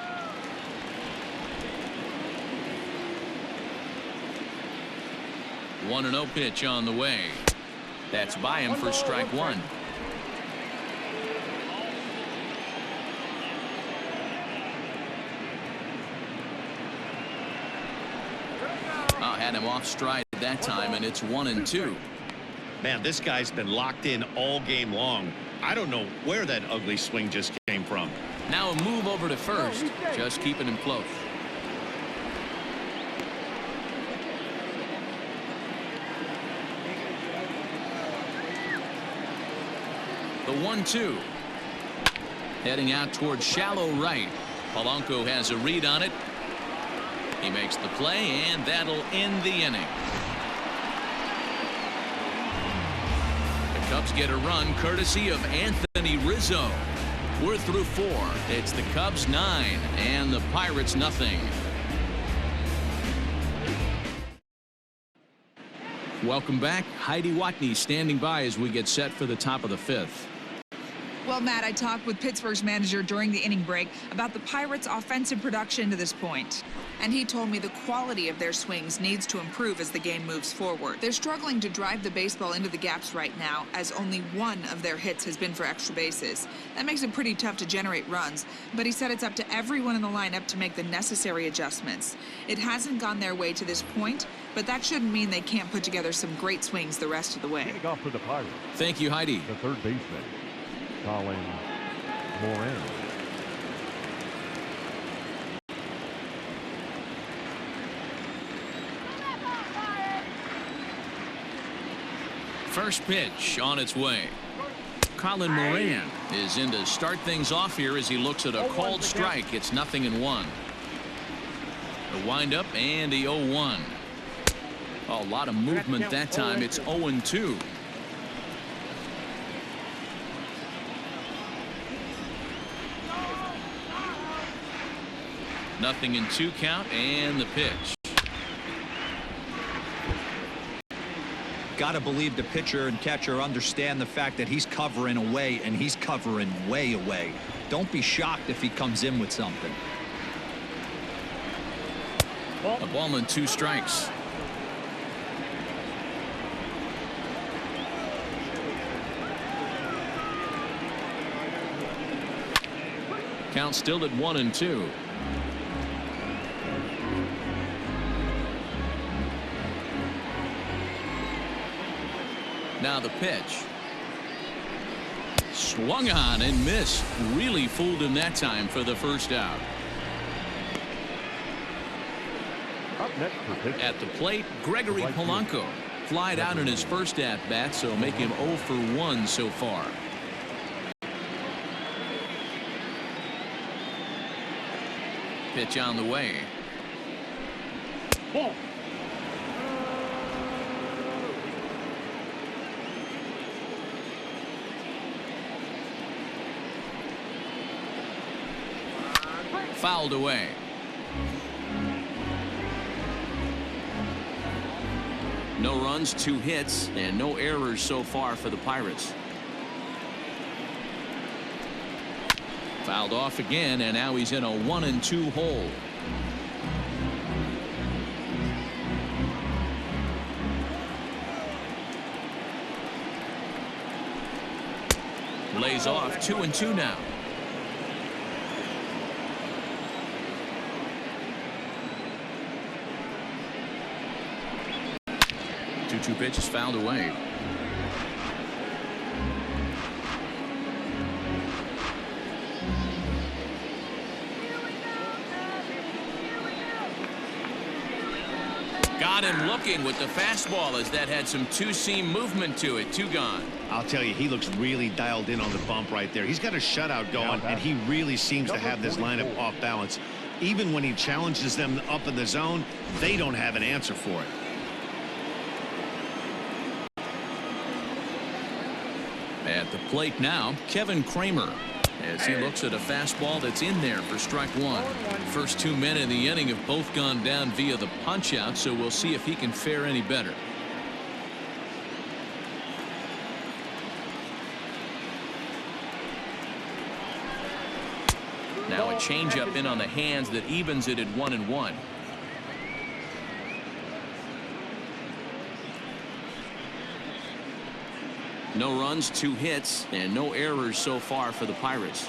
Speaker 1: One 1-0 pitch on the way. That's by him for strike one. Had him off stride that time, and it's 1-2.
Speaker 2: Man, this guy's been locked in all game long. I don't know where that ugly swing just came from.
Speaker 1: Now a move over to first, just keeping him close. The 1-2. Heading out towards shallow right. Polanco has a read on it. He makes the play, and that'll end the inning. The Cubs get a run courtesy of Anthony Rizzo. We're through 4. It's the Cubs 9 and the Pirates nothing. Welcome back. Heidi Watney standing by as we get set for the top of the 5th.
Speaker 6: Well, Matt, I talked with Pittsburgh's manager during the inning break about the Pirates' offensive production to this point. And he told me the quality of their swings needs to improve as the game moves forward. They're struggling to drive the baseball into the gaps right now, as only 1 of their hits has been for extra bases. That makes it pretty tough to generate runs, but he said it's up to everyone in the lineup to make the necessary adjustments. It hasn't gone their way to this point, but that shouldn't mean they can't put together some great swings the rest of the way.
Speaker 3: Leading off for the Pirates,
Speaker 1: Thank you, Heidi.
Speaker 3: the third baseman, Colin Moran.
Speaker 1: First pitch on its way. Colin Moran is in to start things off here as he looks at a called strike. It's 0-1. The windup and the 0-1. A lot of movement that time. It's 0-2. Nothing in 2 count and the pitch.
Speaker 4: Got to believe the pitcher and catcher understand the fact that he's covering away, and he's covering way away. Don't be shocked if he comes in with something.
Speaker 1: A ball and 2 strikes. Count still at 1-2. Now the pitch. Swung on and missed. Really fooled him that time for the first out.
Speaker 3: Up next for Pittsburgh,
Speaker 1: At the plate, Gregory Polanco. flied out in his first at-bat, so make him 0 for 1 so far. Pitch on the way.
Speaker 5: Ball.
Speaker 1: Fouled away. No runs, 2 hits, and no errors so far for the Pirates. Fouled off again, and now he's in a 1-2 hole. Lays off 2-2 now. 2-2 pitch is fouled away. Got him looking with the fastball as that had some two-seam movement to it. 2 gone.
Speaker 2: I'll tell you, he looks really dialed in on the bump right there. He's got a shutout going, and he really seems to have this lineup off balance. Even when he challenges them up in the zone, they don't have an answer for it.
Speaker 1: At the plate now, Kevin Kramer, as he looks at a fastball that's in there for strike 1. First 2 men in the inning have both gone down via the punch out, so we'll see if he can fare any better. Now a changeup in on the hands that evens it at 1-1. No runs, 2 hits, and no errors so far for the Pirates.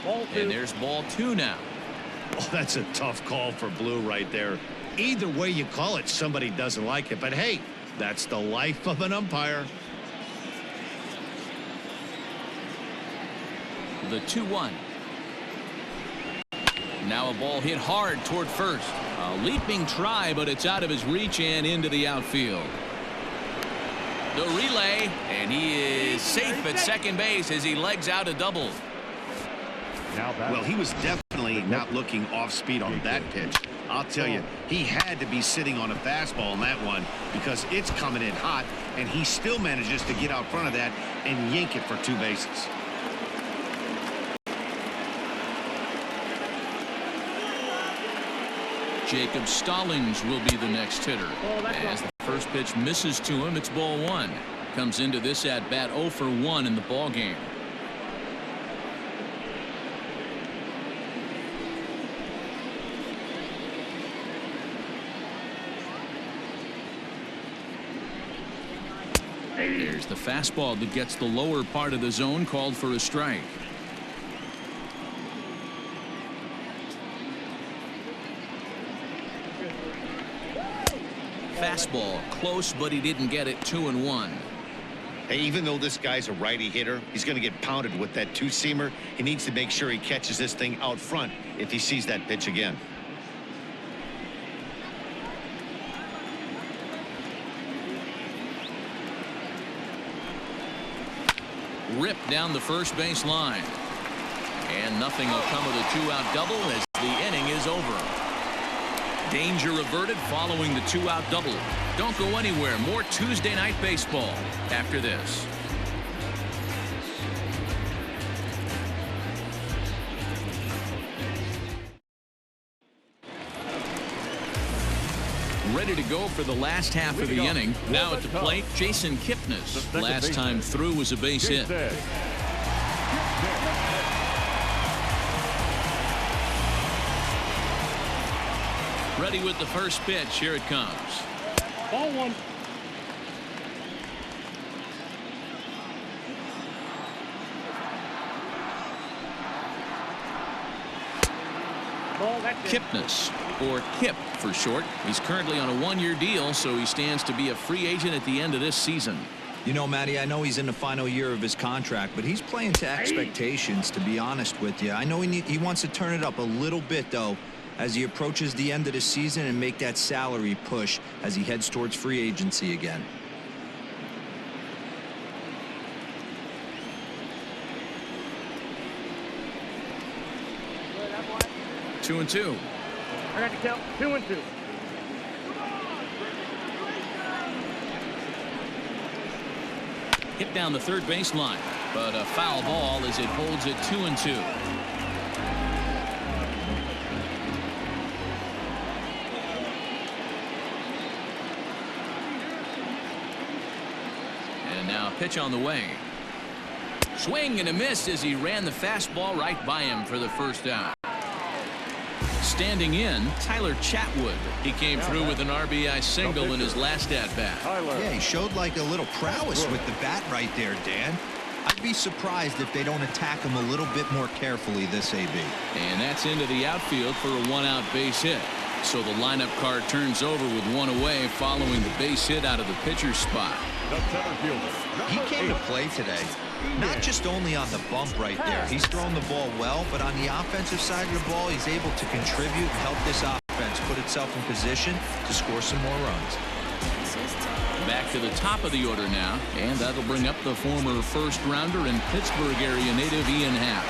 Speaker 1: And there's ball 2 now.
Speaker 2: Oh, that's a tough call for Blue right there. Either way you call it, somebody doesn't like it. But hey, that's the life of an umpire.
Speaker 1: The 2-1. Now a ball hit hard toward first. A leaping try, but it's out of his reach and into the outfield. The relay, and he is safe at second base as he legs out a double.
Speaker 2: Well, he was definitely not looking off speed on that pitch. I'll tell you, he had to be sitting on a fastball on that one because it's coming in hot, and he still manages to get out front of that and yank it for 2 bases.
Speaker 1: Jacob Stallings will be the next hitter. As the first pitch misses to him, it's ball 1. Comes into this at bat 0 for 1 in the ball game. There's the fastball that gets the lower part of the zone, called for a strike. Fastball close, but he didn't get it. 2-1.
Speaker 2: Hey, even though this guy's a righty hitter, he's going to get pounded with that 2-seamer. He needs to make sure he catches this thing out front if he sees that pitch again.
Speaker 1: Ripped down the first base line. And nothing will come of the 2-out double as the inning is over. Danger averted following the 2-out double. Don't go anywhere. More Tuesday Night Baseball after this. Ready to go for the last half of the inning. Now at the plate, Jason Kipnis. Last time through was a base hit. Ready with the first pitch. Here it comes.
Speaker 5: Ball 1.
Speaker 1: Kipnis, or Kip for short. He's currently on a 1-year deal, so he stands to be a free agent at the end of this season.
Speaker 4: You know, Matty, I know he's in the final year of his contract, but he's playing to expectations, to be honest with you. I know he wants to turn it up a little bit, though. as he approaches the end of the season and make that salary push as he heads towards free agency again.
Speaker 1: Two and two.
Speaker 5: I got to count 2 and 2.
Speaker 1: Hit down the third baseline, but a foul ball as it holds it 2 and 2. And now pitch on the way. Swing and a miss as he ran the fastball right by him for the first out. Standing in, Tyler Chatwood. He came through with an RBI single in his last at-bat.
Speaker 4: Yeah, he showed like a little prowess with the bat right there, Dan. I'd be surprised if they don't attack him a little bit more carefully this AB.
Speaker 1: And that's into the outfield for a one-out base hit. So the lineup card turns over with one away following the base hit out of the pitcher's spot.
Speaker 4: He came to play today. Not just only on the bump right there. He's throwing the ball well, but on the offensive side of the ball, he's able to contribute and help this offense put itself in position to score some more runs.
Speaker 1: Back to the top of the order now, and that'll bring up the former first-rounder and Pittsburgh area native Ian Happ.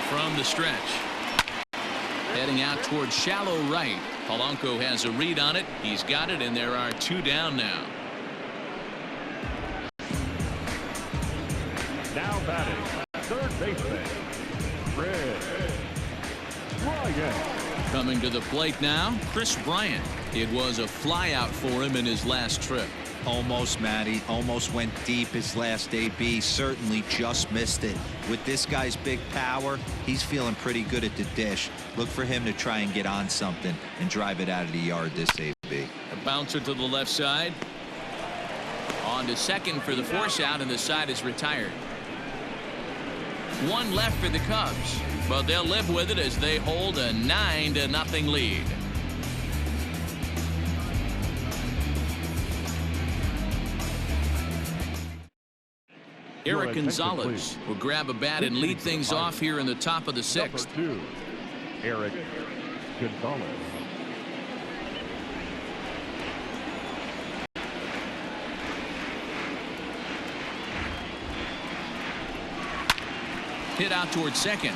Speaker 1: From the stretch. Heading out towards shallow right. Polanco has a read on it. He's got it, and there are two down now.
Speaker 3: Now batting, third baseman, Bryant.
Speaker 1: Coming to the plate now, Chris Bryant. It was a flyout for him in his last trip.
Speaker 4: Almost, Matty. Almost went deep his last AB. Certainly just missed it. With this guy's big power, he's feeling pretty good at the dish. Look for him to try and get on something and drive it out of the yard this AB.
Speaker 1: A bouncer to the left side. On to second for the force out, and the side is retired. One left for the Cubs, but they'll live with it as they hold a 9-0 lead. Eric Gonzalez will grab a bat and lead things off here in the top of the sixth.
Speaker 3: Number 2, Eric Gonzalez.
Speaker 1: Hit out towards second.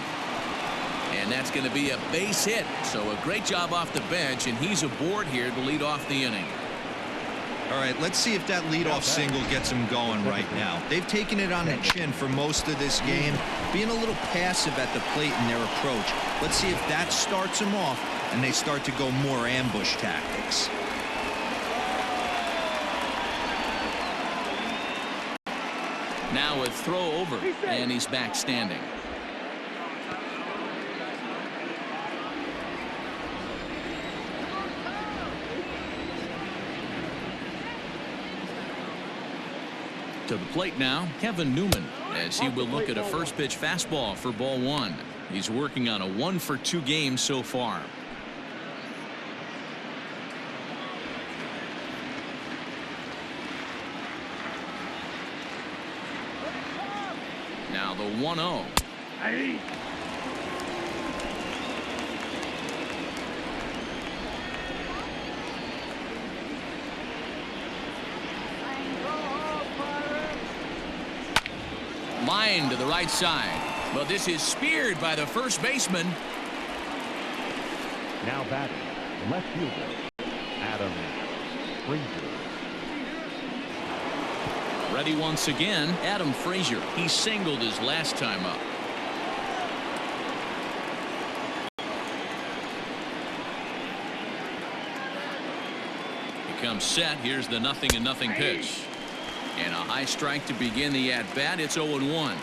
Speaker 1: And that's going to be a base hit. So a great job off the bench, and he's aboard here to lead off the inning.
Speaker 4: All right, let's see if that leadoff single gets him going right now. They've taken it on the chin for most of this game, being a little passive at the plate in their approach. Let's see if that starts them off and they start to go more ambush tactics.
Speaker 1: Now a throw over, and he's back standing. To the plate now, Kevin Newman, as he will look at a first pitch fastball for ball one. He's working on a 1-for-2 game so far. Now the 1-0. Line to the right side. Well, this is speared by the first baseman.
Speaker 3: Now batting, left fielder, Adam Frazier.
Speaker 1: Ready once again, Adam Frazier. He singled his last time up. He comes set. Here's the 0-0 pitch. And a high strike to begin the at-bat. It's 0-1.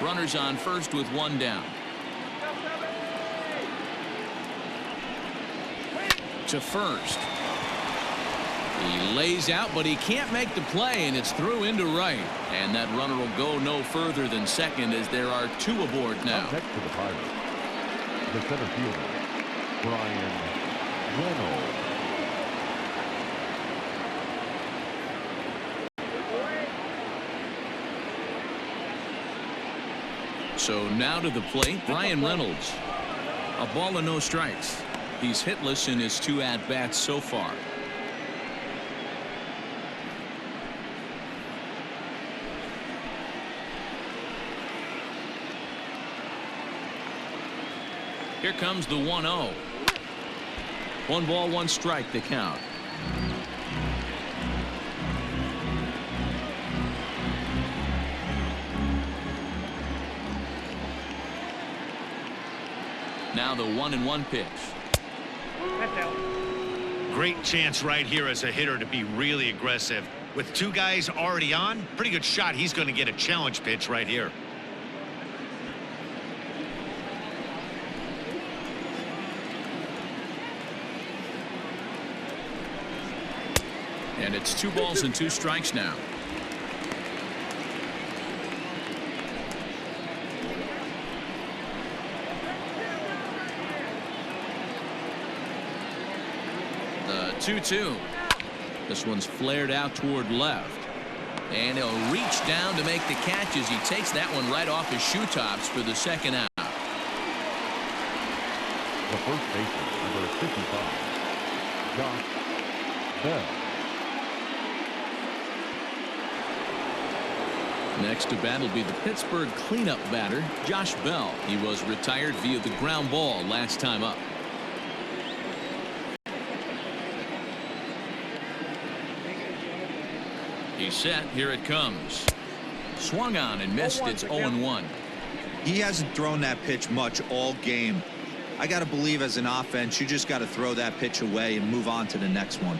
Speaker 1: Runners on first with one down. To first. He lays out, but he can't make the play, and it's through into right. And that runner will go no further than second as there are two aboard now.
Speaker 3: Up next to the Pirates, the center fielder, Brian Reynolds.
Speaker 1: So now to the plate, Brian Reynolds. A ball and no strikes. He's hitless in his 2 at-bats so far. Here comes the 1-0. 1 ball, 1 strike, the count. Now the 1-1 pitch.
Speaker 5: That's out.
Speaker 2: Great chance right here as a hitter to be really aggressive. With 2 guys already on, pretty good shot. He's going to get a challenge pitch right here.
Speaker 1: And it's 2 balls and 2 strikes now. The 2-2. This one's flared out toward left. And he'll reach down to make the catch as he takes that one right off his shoe tops for the 2nd out.
Speaker 3: The first baseman, number 55, Josh Bell.
Speaker 1: Next to bat will be the Pittsburgh cleanup batter, Josh Bell. He was retired via the ground ball last time up. He's set. Here it comes. Swung on and missed. It's 0-1.
Speaker 4: He hasn't thrown that pitch much all game. I got to believe as an offense, you just got to throw that pitch away and move on to the next one.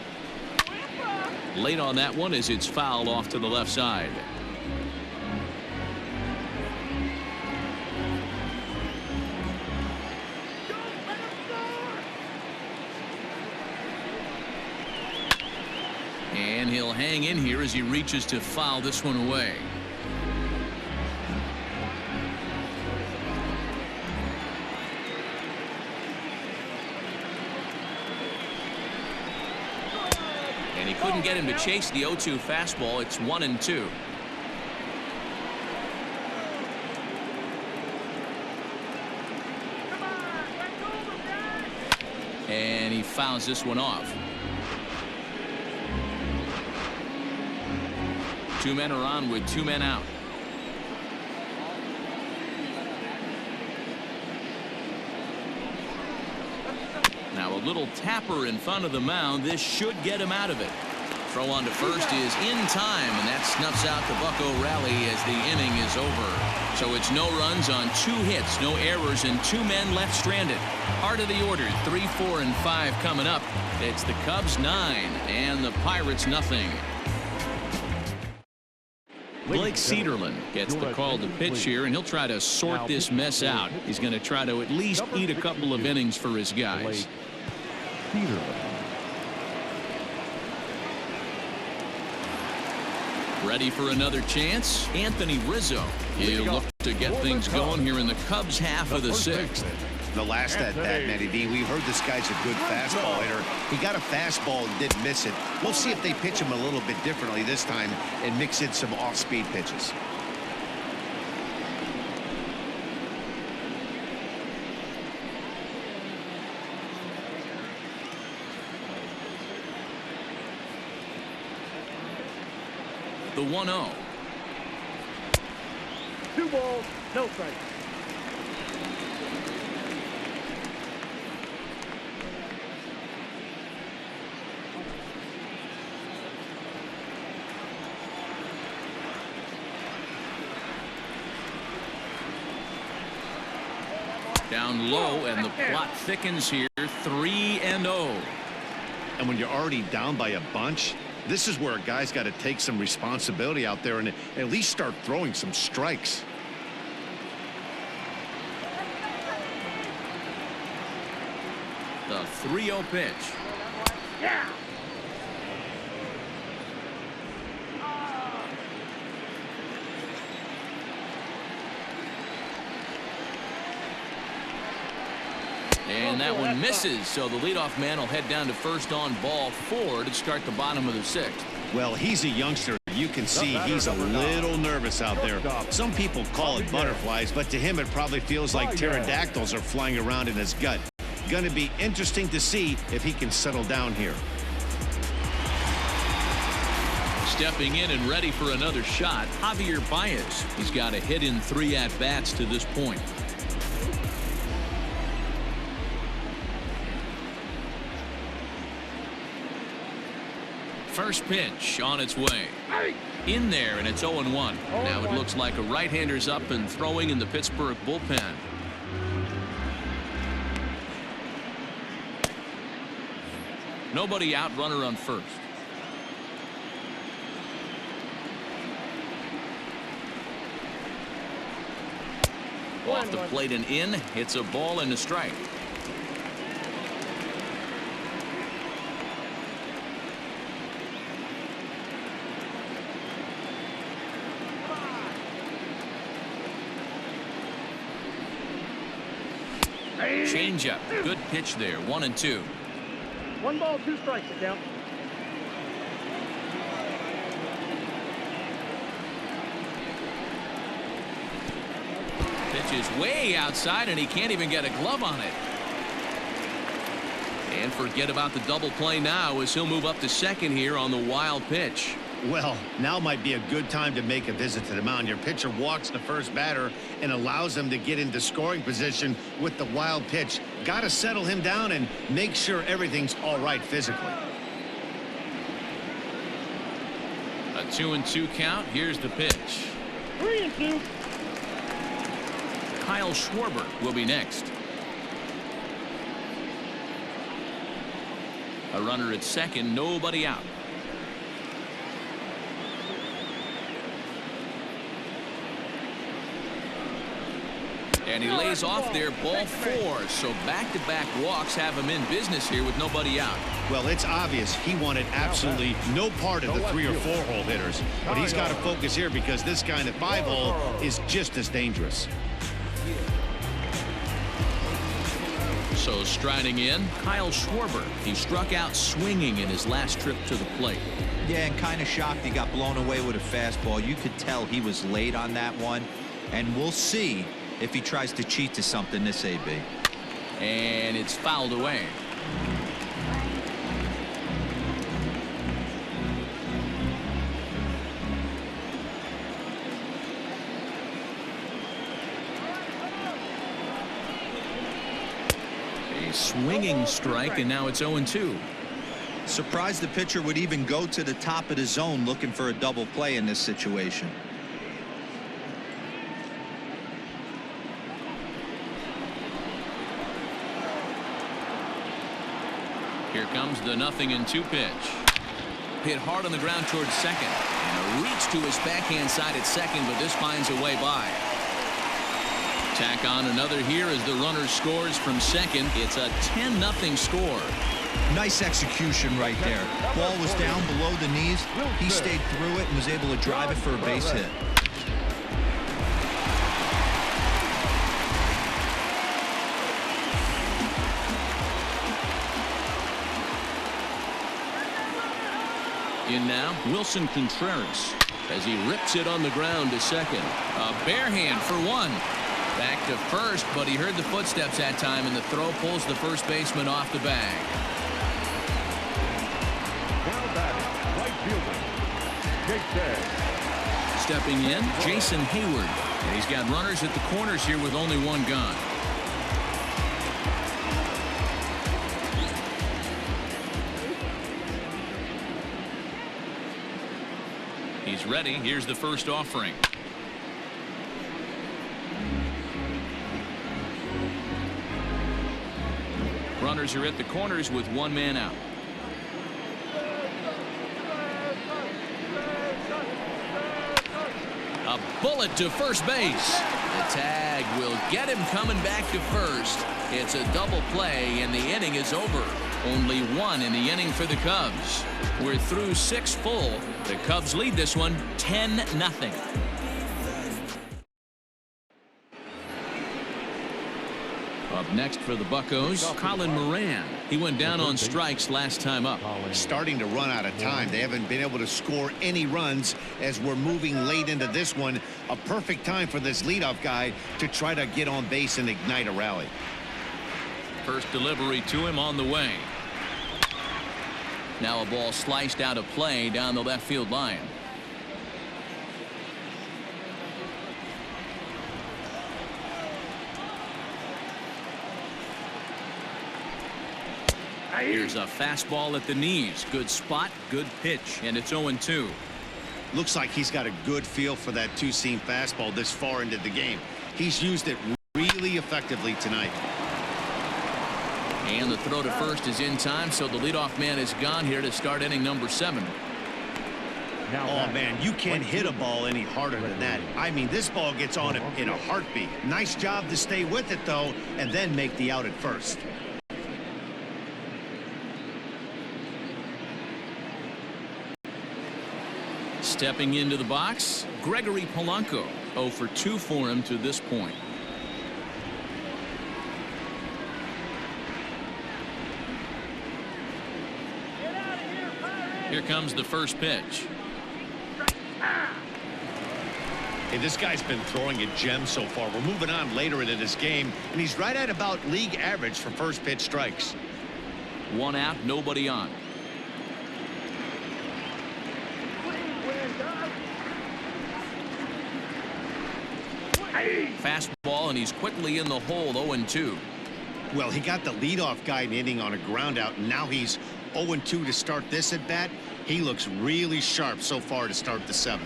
Speaker 1: Late on that one as it's fouled off to the left side. And he'll hang in here as he reaches to foul this one away. And he couldn't get him to chase the 0-2 fastball. It's 1-2. And he fouls this one off. 2 men are on with 2 men out. Now a little tapper in front of the mound. This should get him out of it. Throw on to first is in time, and that snuffs out the Bucco rally as the inning is over. So it's no runs on 2 hits, no errors, and 2 men left stranded. Heart of the order, 3, 4, and 5 coming up. It's the Cubs 9 and the Pirates nothing. Blake Cederlin gets the call to pitch here, and he'll try to sort this mess out. He's going to try to at least eat a couple of innings for his guys. Ready for another chance? Anthony Rizzo. He'll look to get things going here in the Cubs half of the 6th.
Speaker 2: The last at bat, Matty D, we heard this guy's a good fastball hitter. He got a fastball and didn't miss it. We'll see if they pitch him a little bit differently this time and mix in some off-speed pitches.
Speaker 1: The 1-0.
Speaker 5: 2 balls, no strikes.
Speaker 1: Down low, and the plot thickens here. 3-0.
Speaker 2: And when you're already down by a bunch, this is where a guy's got to take some responsibility out there and at least start throwing some strikes.
Speaker 1: The 3-0 pitch.
Speaker 5: Yeah.
Speaker 1: And that one misses, so the leadoff man will head down to first on ball 4 to start the bottom of the 6th.
Speaker 2: Well, he's a youngster. You can see he's a little nervous out there. Some people call it butterflies, but to him it probably feels like pterodactyls are flying around in his gut. Going to be interesting to see if he can settle down here.
Speaker 1: Stepping in and ready for another shot, Javier Baez. He's got a hit in 3 at-bats to this point. First pitch on its way. In there, and it's 0-1. Now it looks like a right-hander's up and throwing in the Pittsburgh bullpen. Nobody out, runner on first. Off the plate and in. It's a ball and a strike. Changeup. Good pitch there. 1-2.
Speaker 5: 1 ball, 2 strikes, it count.
Speaker 1: Pitch is way outside, and he can't even get a glove on it. And forget about the double play now as he'll move up to second here on the wild pitch.
Speaker 2: Well, now might be a good time to make a visit to the mound. Your pitcher walks the first batter and allows him to get into scoring position with the wild pitch. Got to settle him down and make sure everything's all right physically.
Speaker 1: A 2-2 count. Here's the pitch.
Speaker 5: 3-2.
Speaker 1: Kyle Schwarber will be next. A runner at second, nobody out. And he lays off there, ball 4. So back-to-back walks have him in business here with nobody out.
Speaker 2: Well, it's obvious he wanted absolutely no part of the 3 or 4 hole hitters. But he's got to focus here because this guy in the 5 hole is just as dangerous.
Speaker 1: So striding in, Kyle Schwarber. He struck out swinging in his last trip to the plate.
Speaker 4: Yeah, and kind of shocked he got blown away with a fastball. You could tell he was late on that one. And we'll see if he tries to cheat to something this AB.
Speaker 1: And it's fouled away. A swinging strike, and now it's 0-2.
Speaker 4: Surprised the pitcher would even go to the top of the zone looking for a double play in this situation.
Speaker 1: Here comes the 0-2 pitch. Hit hard on the ground towards second. And a reach to his backhand side at second, but this finds a way by. Tack on another here as the runner scores from second. It's a 10-0 score.
Speaker 4: Nice execution right there. Ball was down below the knees. He stayed through it and was able to drive it for a base hit.
Speaker 1: In now, Wilson Contreras as he rips it on the ground to second. A bare hand for 1. Back to first, but he heard the footsteps that time, and the throw pulls the first baseman off the bag.
Speaker 3: Now batting, right fielder, Jake.
Speaker 1: Stepping in, Jason Hayward. And he's got runners at the corners here with only 1 gone. He's ready. Here's the first offering. Runners are at the corners with 1 man out. A bullet to first base. The tag will get him coming back to first. It's a double play, and the inning is over. Only 1 in the inning for the Cubs. We're through 6 full. The Cubs lead this one 10-0. A Up next for the Buccos, Colin Moran. He went down on strikes last time up.
Speaker 2: Starting to run out of time. They haven't been able to score any runs as we're moving late into this one. A perfect time for this leadoff guy to try to get on base and ignite a rally.
Speaker 1: First delivery to him on the way. Now a ball sliced out of play down the left field line. Here's a fastball at the knees. Good spot, good pitch, and it's 0-2.
Speaker 2: Looks like he's got a good feel for that two-seam fastball this far into the game. He's used it really effectively tonight.
Speaker 1: And the throw to first is in time, so the leadoff man is gone here to start inning number 7.
Speaker 2: Oh, man, you can't hit a ball any harder than that. I mean, this ball gets on him in a heartbeat. Nice job to stay with it, though, and then make the out at first.
Speaker 1: Stepping into the box, Gregory Polanco. 0 for 2 for him to this point. Here comes the first pitch.
Speaker 2: Hey, this guy's been throwing a gem so far. We're moving on later into this game, and he's right at about league average for first pitch strikes.
Speaker 1: 1 out, nobody on. Fastball, and he's quickly in the hole. 0-2.
Speaker 2: Well, he got the leadoff guy in inning on a ground out, and now he's 0-2 to start this at bat. He looks really sharp so far to start the 7th.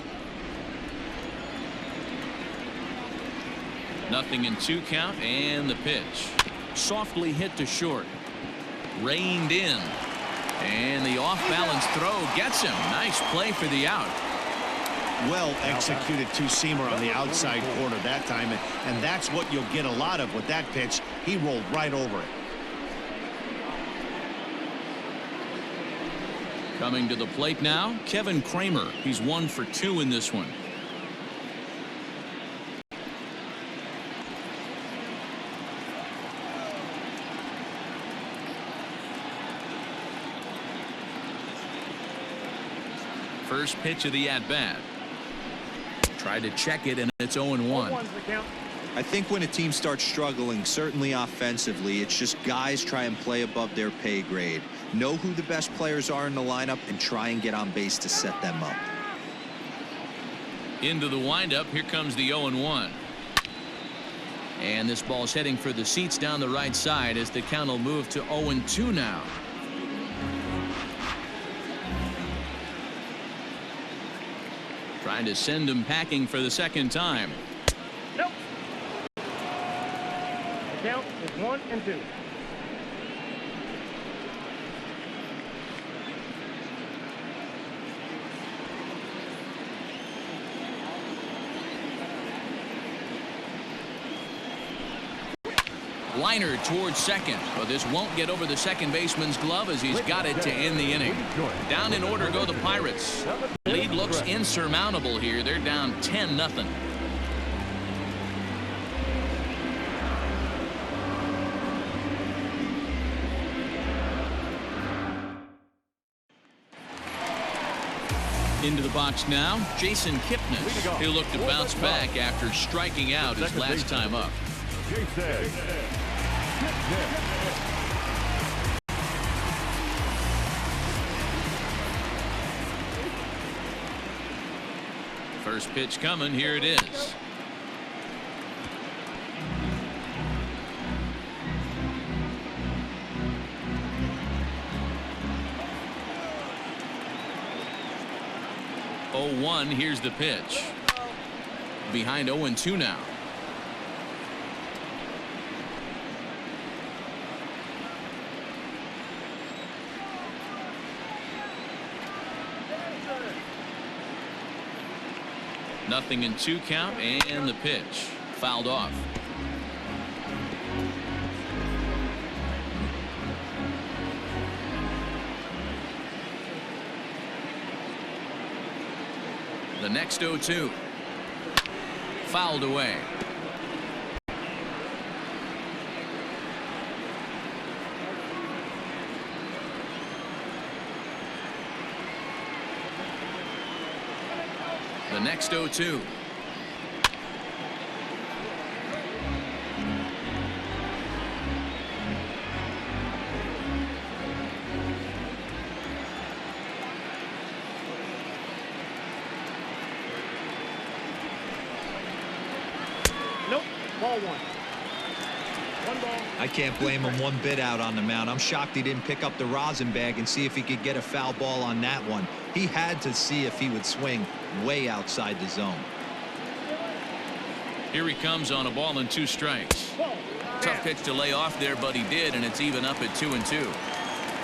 Speaker 1: 0-2 count, and the pitch. Softly hit to short. Reined in. And the off-balance throw gets him. Nice play for the out.
Speaker 2: Well executed two-seamer on the outside corner that time, and that's what you'll get a lot of with that pitch. He rolled right over it.
Speaker 1: Coming to the plate now, Kevin Kramer. He's 1 for 2 in this one. First pitch of the at-bat. Tried to check it, and it's 0-1.
Speaker 4: I think when a team starts struggling, certainly offensively, it's just guys try and play above their pay grade. Know who the best players are in the lineup and try and get on base to set them up.
Speaker 1: Into the windup. Here comes the 0-1. And this ball's heading for the seats down the right side as the count will move to 0-2 now. Trying to send him packing for the second time.
Speaker 5: Nope. The count is 1-2.
Speaker 1: Liner towards second, but this won't get over the second baseman's glove as he's got it to end the inning. Down in order go the Pirates. Lead looks insurmountable here. They're down 10-0. Into the box now, Jason Kipnis. He'll look to bounce back after striking out his last time up. First pitch coming. Here it is. Here's the pitch. Behind 0-2 now. Nothing in 2 count, and the pitch fouled off. The next 0-2 fouled away. The next 0-2.
Speaker 5: Nope. Ball one. One ball.
Speaker 4: I can't blame him one bit out on the mound. I'm shocked he didn't pick up the rosin bag and see if he could get a foul ball on that one. He had to see if he would swing way outside the zone.
Speaker 1: Here he comes on a ball and 2 strikes. Tough pitch to lay off there, but he did, and it's even up at 2-2.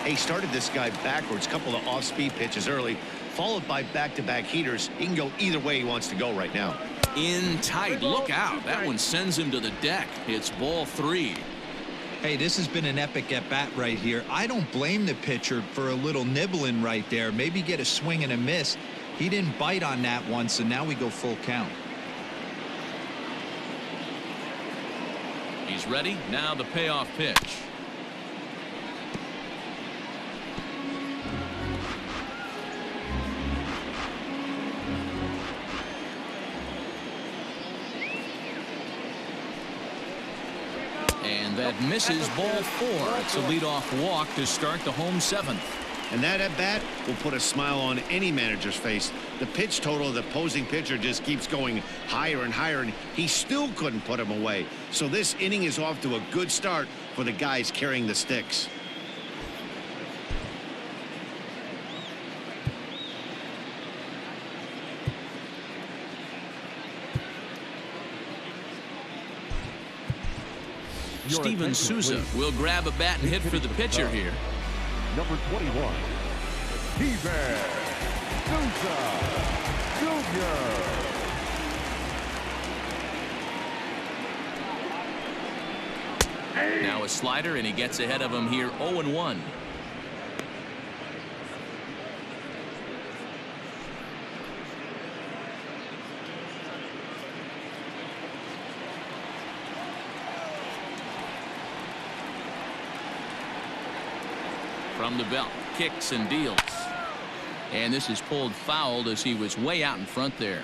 Speaker 2: He started this guy backwards, couple of off-speed pitches early, followed by back-to-back heaters. He can go either way he wants to go right now.
Speaker 1: In tight. Look out. That one sends him to the deck. It's ball 3.
Speaker 4: Hey, this has been an epic at-bat right here. I don't blame the pitcher for a little nibbling right there. Maybe get a swing and a miss. He didn't bite on that one, so now we go full count.
Speaker 1: He's ready. Now the payoff pitch. And that misses ball 4. It's a leadoff walk to start the home 7th.
Speaker 2: And that at-bat will put a smile on any manager's face. The pitch total of the opposing pitcher just keeps going higher and higher, and he still couldn't put him away. So this inning is off to a good start for the guys carrying the sticks.
Speaker 1: Steven Souza will grab a bat and hit for the pitcher here.
Speaker 3: Number 21, Steven Souza Jr.
Speaker 1: Now a slider, and he gets ahead of him here 0-1. From the belt, kicks and deals. And this is pulled fouled as he was way out in front there.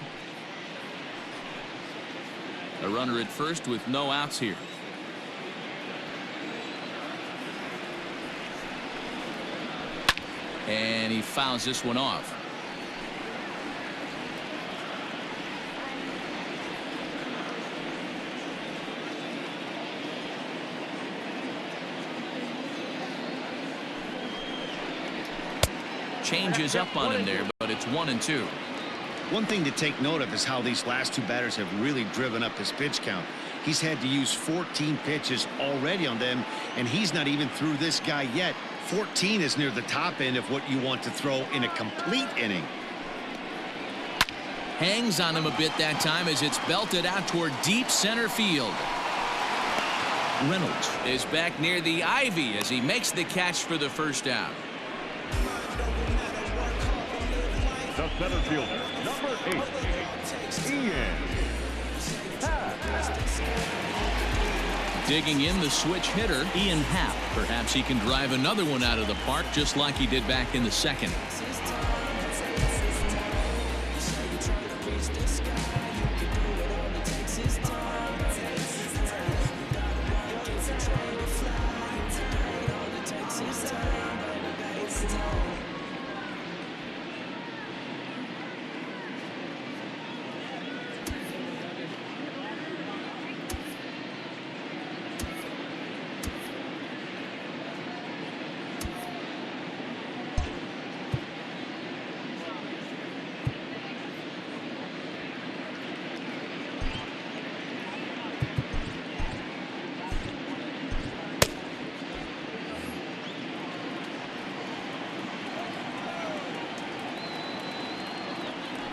Speaker 1: A runner at first with no outs here. And he fouls this one off. Changes up on him there, but it's 1-2.
Speaker 2: One thing to take note of is how these last 2 batters have really driven up his pitch count. He's had to use 14 pitches already on them, and he's not even through this guy yet. 14 is near the top end of what you want to throw in a complete inning.
Speaker 1: Hangs on him a bit that time as it's belted out toward deep center field. Reynolds is back near the ivy as he makes the catch for the first out.
Speaker 3: The center fielder, number 8, Ian Happ.
Speaker 1: Digging in the switch hitter, Ian Happ. Perhaps he can drive another one out of the park just like he did back in the 2nd.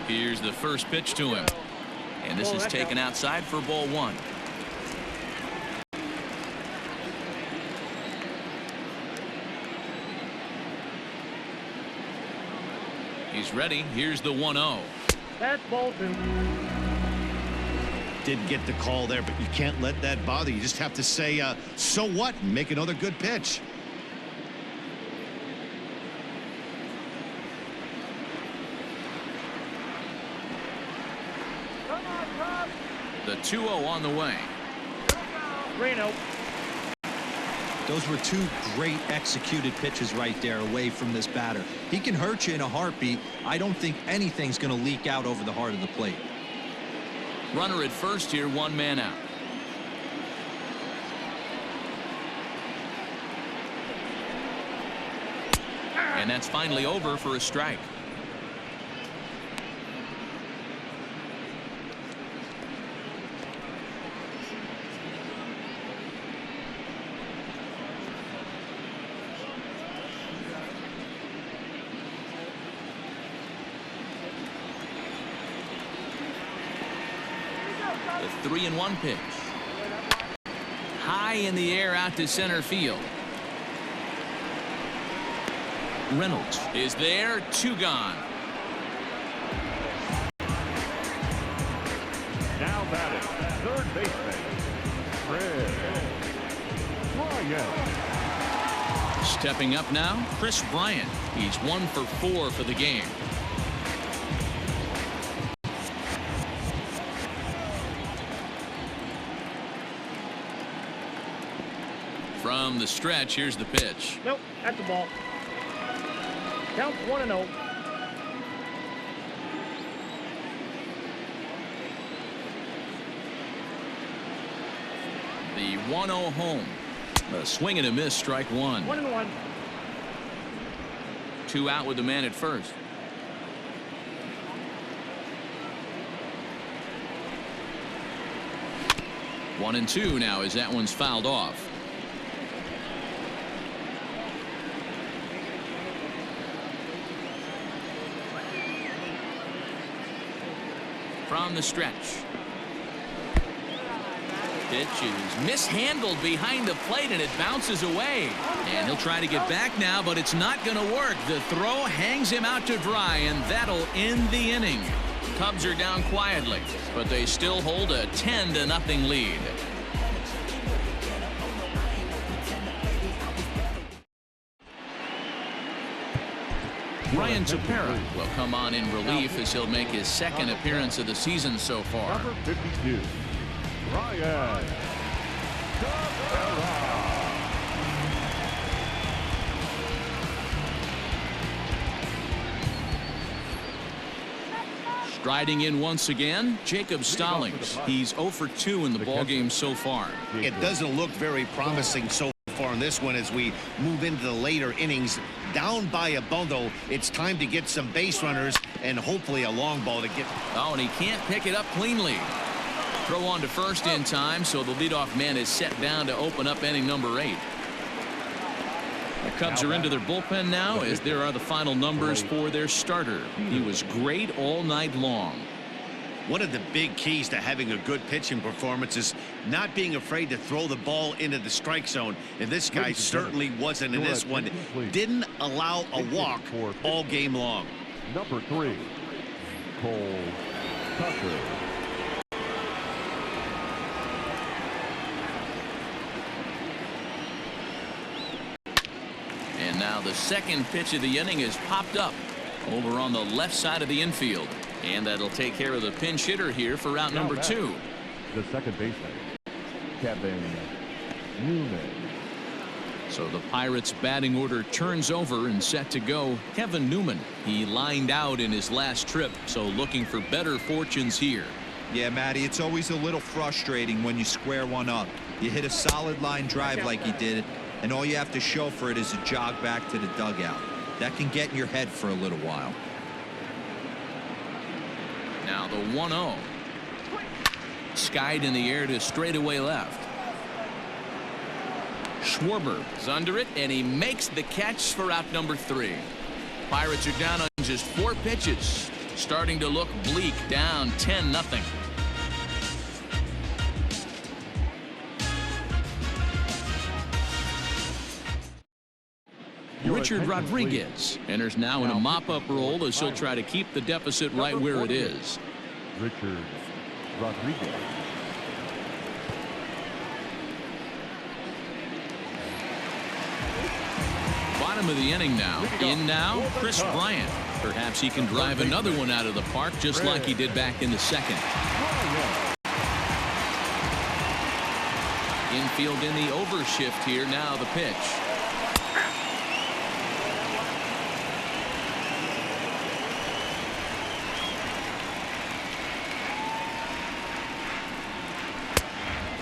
Speaker 1: Here's the first pitch to him. And this is taken outside for ball 1. He's ready. Here's the 1-0.
Speaker 5: That's ball 2.
Speaker 2: Didn't get the call there, but you can't let that bother you. You just have to say, so what, and make another good pitch.
Speaker 1: The 2-0 on the way.
Speaker 5: Reno.
Speaker 4: Those were two great executed pitches right there away from this batter. He can hurt you in a heartbeat. I don't think anything's going to leak out over the heart of the plate.
Speaker 1: Runner at first here, 1 man out. And that's finally over for a strike. The 3-1 pitch. High in the air out to center field. Reynolds is there, 2 gone.
Speaker 3: Now batting, third baseman, Bryant.
Speaker 1: Stepping up now, Chris Bryant. He's 1 for 4 for the game. From the stretch, here's the pitch.
Speaker 5: Nope, that's the ball. Count 1-0.
Speaker 1: The 1-0 home. A swing and a miss, strike 1.
Speaker 5: 1-1.
Speaker 1: 2 out with the man at first. One and 2 now as that one's fouled off. From the stretch. Pitch is mishandled behind the plate and it bounces away. And he'll try to get back now, but it's not going to work. The throw hangs him out to dry, and that'll end the inning. Cubs are down quietly, but they still hold a 10-0 lead. Ryan Tepera will come on in relief as he'll make his 2nd appearance of the season so far.
Speaker 3: Number 52, Ryan Tepera.
Speaker 1: Striding in once again, Jacob Stallings. He's 0 for 2 in the ballgame so far.
Speaker 2: It doesn't look very promising so far in this one as we move into the later innings. Down by a bundle, it's time to get some base runners and hopefully a long ball to get.
Speaker 1: Oh, and he can't pick it up cleanly. Throw on to first in time, so the leadoff man is set down to open up inning number 8. The Cubs are into their bullpen now as there are the final numbers for their starter. He was great all night long.
Speaker 2: One of the big keys to having a good pitching performance is not being afraid to throw the ball into the strike zone. And this guy certainly wasn't in this one. Didn't allow a walk all game long.
Speaker 3: Number 3, Cole Tucker.
Speaker 1: And now the 2nd pitch of the inning is popped up over on the left side of the infield. And that'll take care of the pinch hitter here for route number 2.
Speaker 3: The second baseman, Kevin Newman.
Speaker 1: So the Pirates batting order turns over and set to go. Kevin Newman, he lined out in his last trip, so looking for better fortunes here.
Speaker 4: Yeah, Matty, it's always a little frustrating when you square one up. You hit a solid line drive like he did, and all you have to show for it is a jog back to the dugout. That can get in your head for a little while.
Speaker 1: Now the 1-0. Skied in the air to straightaway left. Schwarber is under it, and he makes the catch for out number 3. Pirates are down on just 4 pitches. Starting to look bleak, down 10-0. Richard Rodriguez enters now in a mop-up role as he'll try to keep the deficit right where it is.
Speaker 3: Richard Rodriguez.
Speaker 1: Bottom of the inning now. In now, Chris Bryant. Perhaps he can drive another one out of the park just like he did back in the 2nd. Infield in the overshift here. Now the pitch.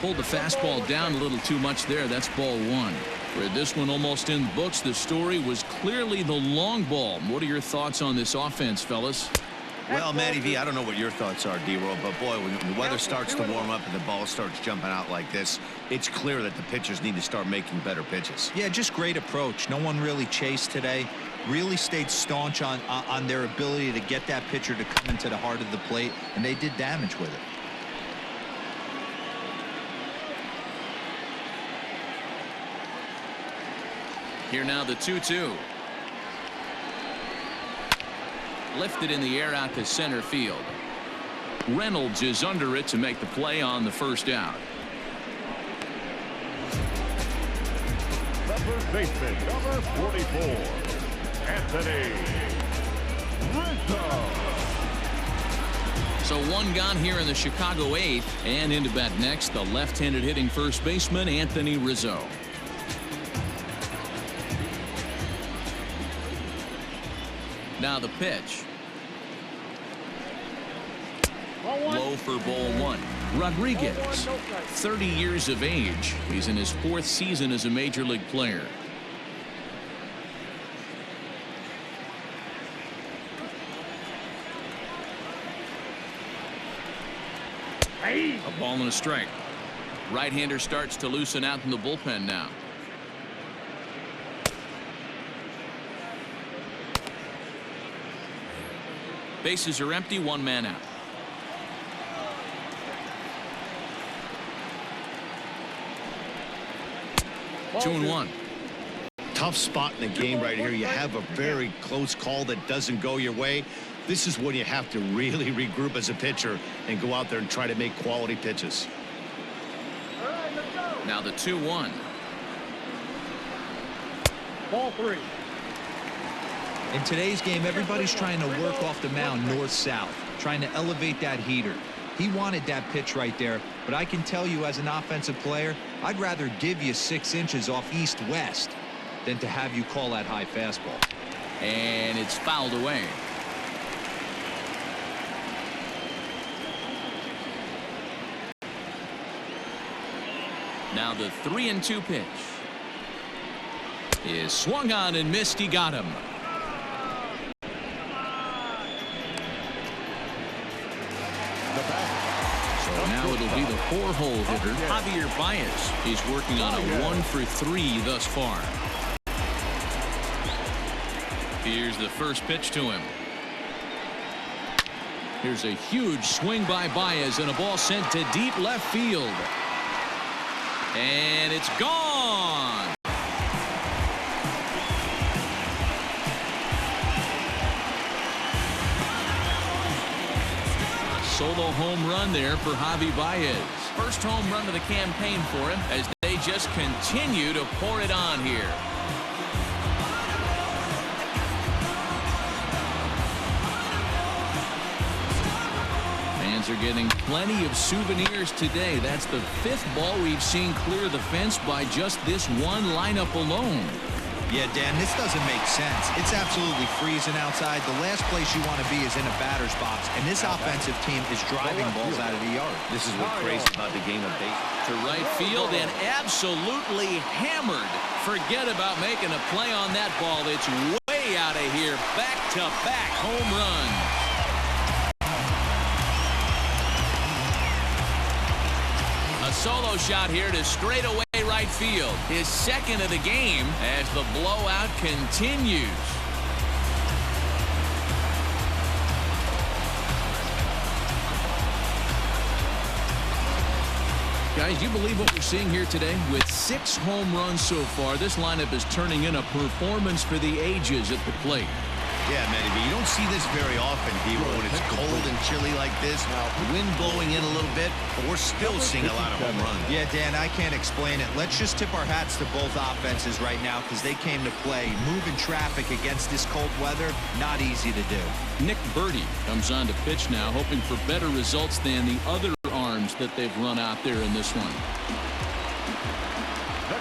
Speaker 1: Pulled the fastball down a little too much there. That's ball one. Where this one almost in the books, the story was clearly the long ball. What are your thoughts on this offense, fellas?
Speaker 2: Well, Matty V, I don't know what your thoughts are, D-Roll, but boy, when the weather starts to warm up and the ball starts jumping out like this, it's clear that the pitchers need to start making better pitches.
Speaker 4: Yeah, just great approach. No one really chased today. Really stayed staunch on their ability to get that pitcher to come into the heart of the plate, and they did damage with it.
Speaker 1: Here now the 2-2. Lifted in the air out to center field. Reynolds is under it to make the play on the first out.
Speaker 3: The first baseman, number 44, Anthony Rizzo.
Speaker 1: So one gone here in the Chicago 8th, and into bat next, the left-handed hitting first baseman, Anthony Rizzo. Now the pitch. Low for ball one. Rodriguez, 30 years of age. He's in his 4th season as a major league player. A ball and a strike. Right-hander starts to loosen out in the bullpen now. Bases are empty, 1 man out.
Speaker 3: Ball
Speaker 1: 2-1.
Speaker 2: Tough spot in the game right here. You have a very close call that doesn't go your way. This is when you have to really regroup as a pitcher and go out there and try to make quality pitches.
Speaker 1: Now the 2-1.
Speaker 5: Ball 3.
Speaker 4: In today's game, everybody's trying to work off the mound north-south, trying to elevate that heater. He wanted that pitch right there, but I can tell you as an offensive player, I'd rather give you 6 inches off east-west than to have you call that high fastball.
Speaker 1: And it's fouled away. Now the 3-2 pitch is swung on and missed. He got him. So now it'll be the 4-hole hitter, Javier Baez. He's working on a 1 for 3 thus far. Here's the first pitch to him. Here's a huge swing by Baez and a ball sent to deep left field. And it's gone. A solo home run there for Javi Baez. First home run of the campaign for him as they just continue to pour it on here. Fans are getting plenty of souvenirs today. That's the 5th ball we've seen clear the fence by just this one lineup alone.
Speaker 4: Yeah, Dan, this doesn't make sense. It's absolutely freezing outside. The last place you want to be is in a batter's box, and this offensive team is driving balls out of the yard.
Speaker 2: This is what's crazy about the game of baseball.
Speaker 1: To right field and absolutely hammered. Forget about making a play on that ball. It's way out of here. Back-to-back home runs. A solo shot here to straightaway right field. His 2nd of the game as the blowout continues. Guys, you believe what we're seeing here today? With 6 home runs so far, this lineup is turning in a performance for the ages at the plate.
Speaker 2: Yeah, Matty, but you don't see this very often, D-Roll, when it's cold and chilly like this. The wind blowing in a little bit, but we're still seeing a lot of home runs.
Speaker 4: Yeah, Dan, I can't explain it. Let's just tip our hats to both offenses right now because they came to play. Moving traffic against this cold weather, not easy to do.
Speaker 1: Nick Birdie comes on to pitch now, hoping for better results than the other arms that they've run out there in this one.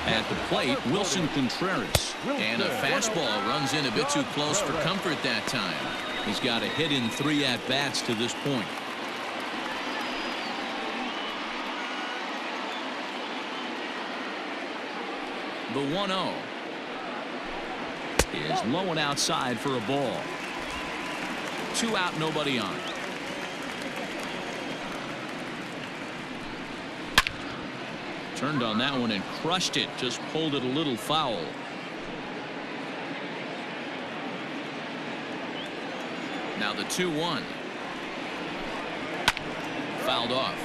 Speaker 1: At the plate, Wilson Contreras. And a fastball runs in a bit too close for comfort that time. He's got a hit in 3 at-bats to this point. The 1-0 is low and outside for a ball. 2 out, nobody on. Turned on that one and crushed it. Just pulled it a little foul. Now the 2-1. Fouled off.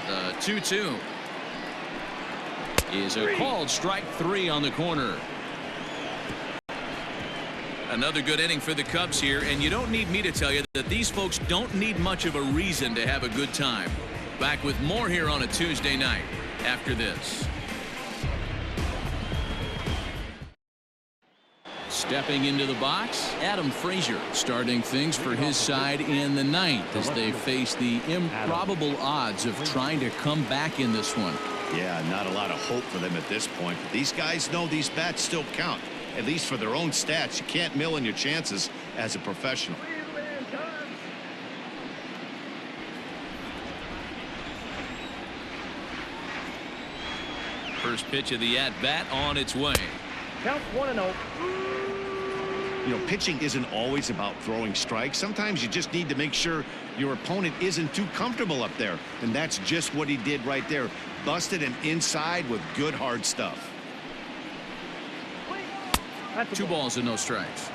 Speaker 1: The 2-2 is a called strike 3 on the corner. Another good inning for the Cubs here, and you don't need me to tell you that these folks don't need much of a reason to have a good time. Back with more here on a Tuesday night after this. Stepping into the box, Adam Frazier starting things for his side in the 9th as they face the improbable odds of trying to come back in this one.
Speaker 2: Yeah, not a lot of hope for them at this point, but these guys know these bats still count. At least for their own stats. You can't mill in your chances as a professional.
Speaker 1: First pitch of the at-bat on its way.
Speaker 5: Count 1-0.
Speaker 2: You know, pitching isn't always about throwing strikes. Sometimes you just need to make sure your opponent isn't too comfortable up there. And that's just what he did right there. Busted him inside with good hard stuff.
Speaker 1: 2 balls and no strikes.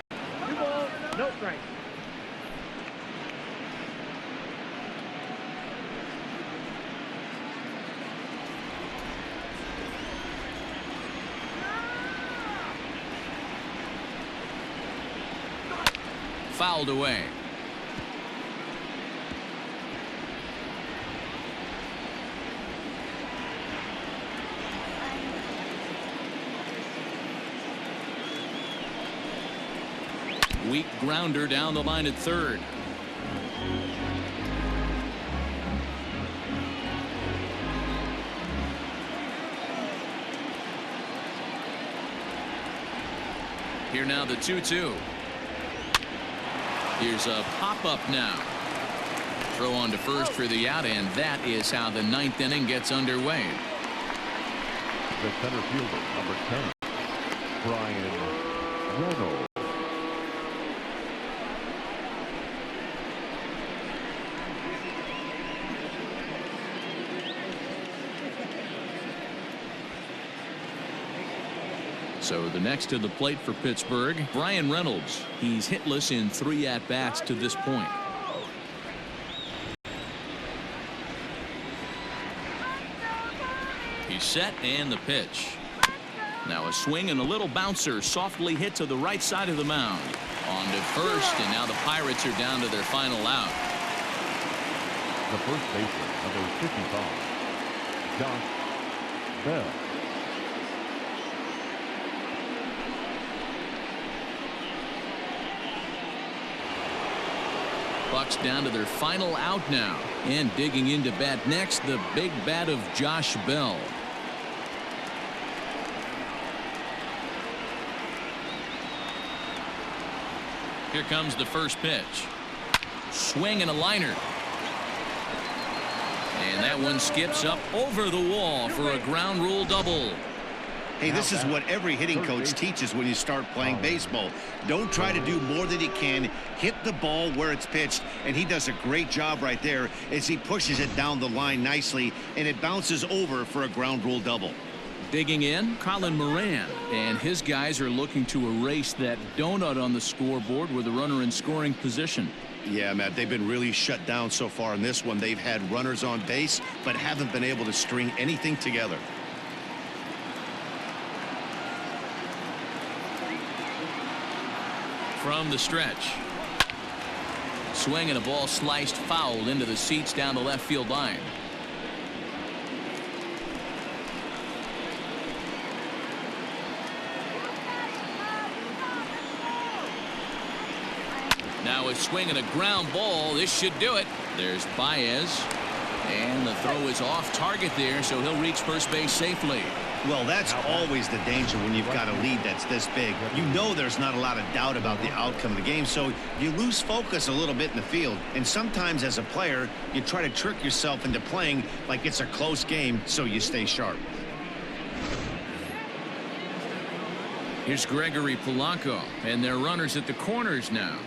Speaker 5: 2 balls, no strikes.
Speaker 1: Fouled away. Weak grounder down the line at third. Here now the 2-2. Here's a pop-up now. Throw on to first for the out, and that is how the 9th inning gets underway.
Speaker 3: The center fielder, number 10, Brian Reynolds.
Speaker 1: So the next to the plate for Pittsburgh, Brian Reynolds. He's hitless in 3 at-bats to this point. He's set and the pitch. Now a swing and a little bouncer softly hit to the right side of the mound. On to first, and now the Pirates are down to their final out.
Speaker 3: The first baseman, number 55, Josh Bell.
Speaker 1: Bucks down to their final out now, and digging into bat next, the big bat of Josh Bell. Here comes the first pitch. Swing and a liner. And that one skips up over the wall for a ground rule double.
Speaker 2: Hey, this is what every hitting coach teaches when you start playing baseball. Don't try to do more than you can. Hit the ball where it's pitched, and he does a great job right there as he pushes it down the line nicely, and it bounces over for a ground rule double.
Speaker 1: Digging in, Colin Moran, and his guys are looking to erase that donut on the scoreboard with a runner in scoring position.
Speaker 2: Yeah, Matt, they've been really shut down so far in this one. They've had runners on base, but haven't been able to string anything together.
Speaker 1: From the stretch. Swing and a ball sliced foul into the seats down the left field line. Now a swing and a ground ball. This should do it. There's Baez. And the throw is off target there, so he'll reach first base safely.
Speaker 2: Well, that's always the danger when you've got a lead that's this big. You know there's not a lot of doubt about the outcome of the game, so you lose focus a little bit in the field. And sometimes as a player, you try to trick yourself into playing like it's a close game so you stay sharp.
Speaker 1: Here's Gregory Polanco, and they're runners at the corners now.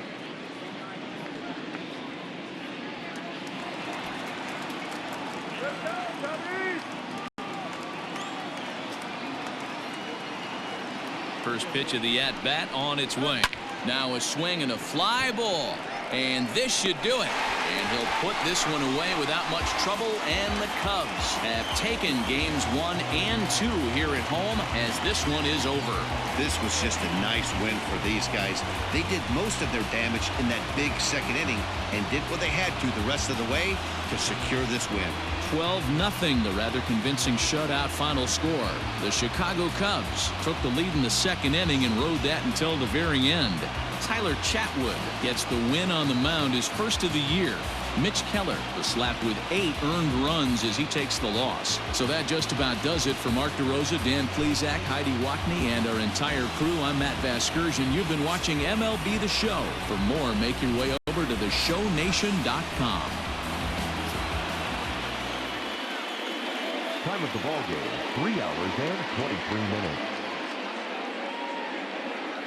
Speaker 1: First pitch of the at-bat on its way. Now a swing and a fly ball. And this should do it. And he'll put this one away without much trouble. And the Cubs have taken games 1 and 2 here at home as this one is over.
Speaker 2: This was just a nice win for these guys. They did most of their damage in that big second inning and did what they had to the rest of the way to secure this win.
Speaker 1: 12-0, the rather convincing shutout final score. The Chicago Cubs took the lead in the second inning and rode that until the very end. Tyler Chatwood gets the win on the mound, his first of the year. Mitch Keller was slapped with 8 earned runs as he takes the loss. So that just about does it for Mark DeRosa, Dan Plesac, Heidi Watney, and our entire crew. I'm Matt Vasgersian. You've been watching MLB The Show. For more, make your way over to theshownation.com.
Speaker 3: Time of the ball game, 3 hours and 23 minutes.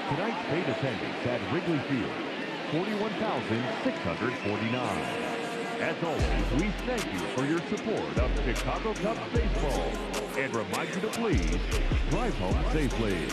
Speaker 3: Tonight's paid attendance at Wrigley Field, 41,649. As always, we thank you for your support of Chicago Cubs baseball and remind you to please drive home safely.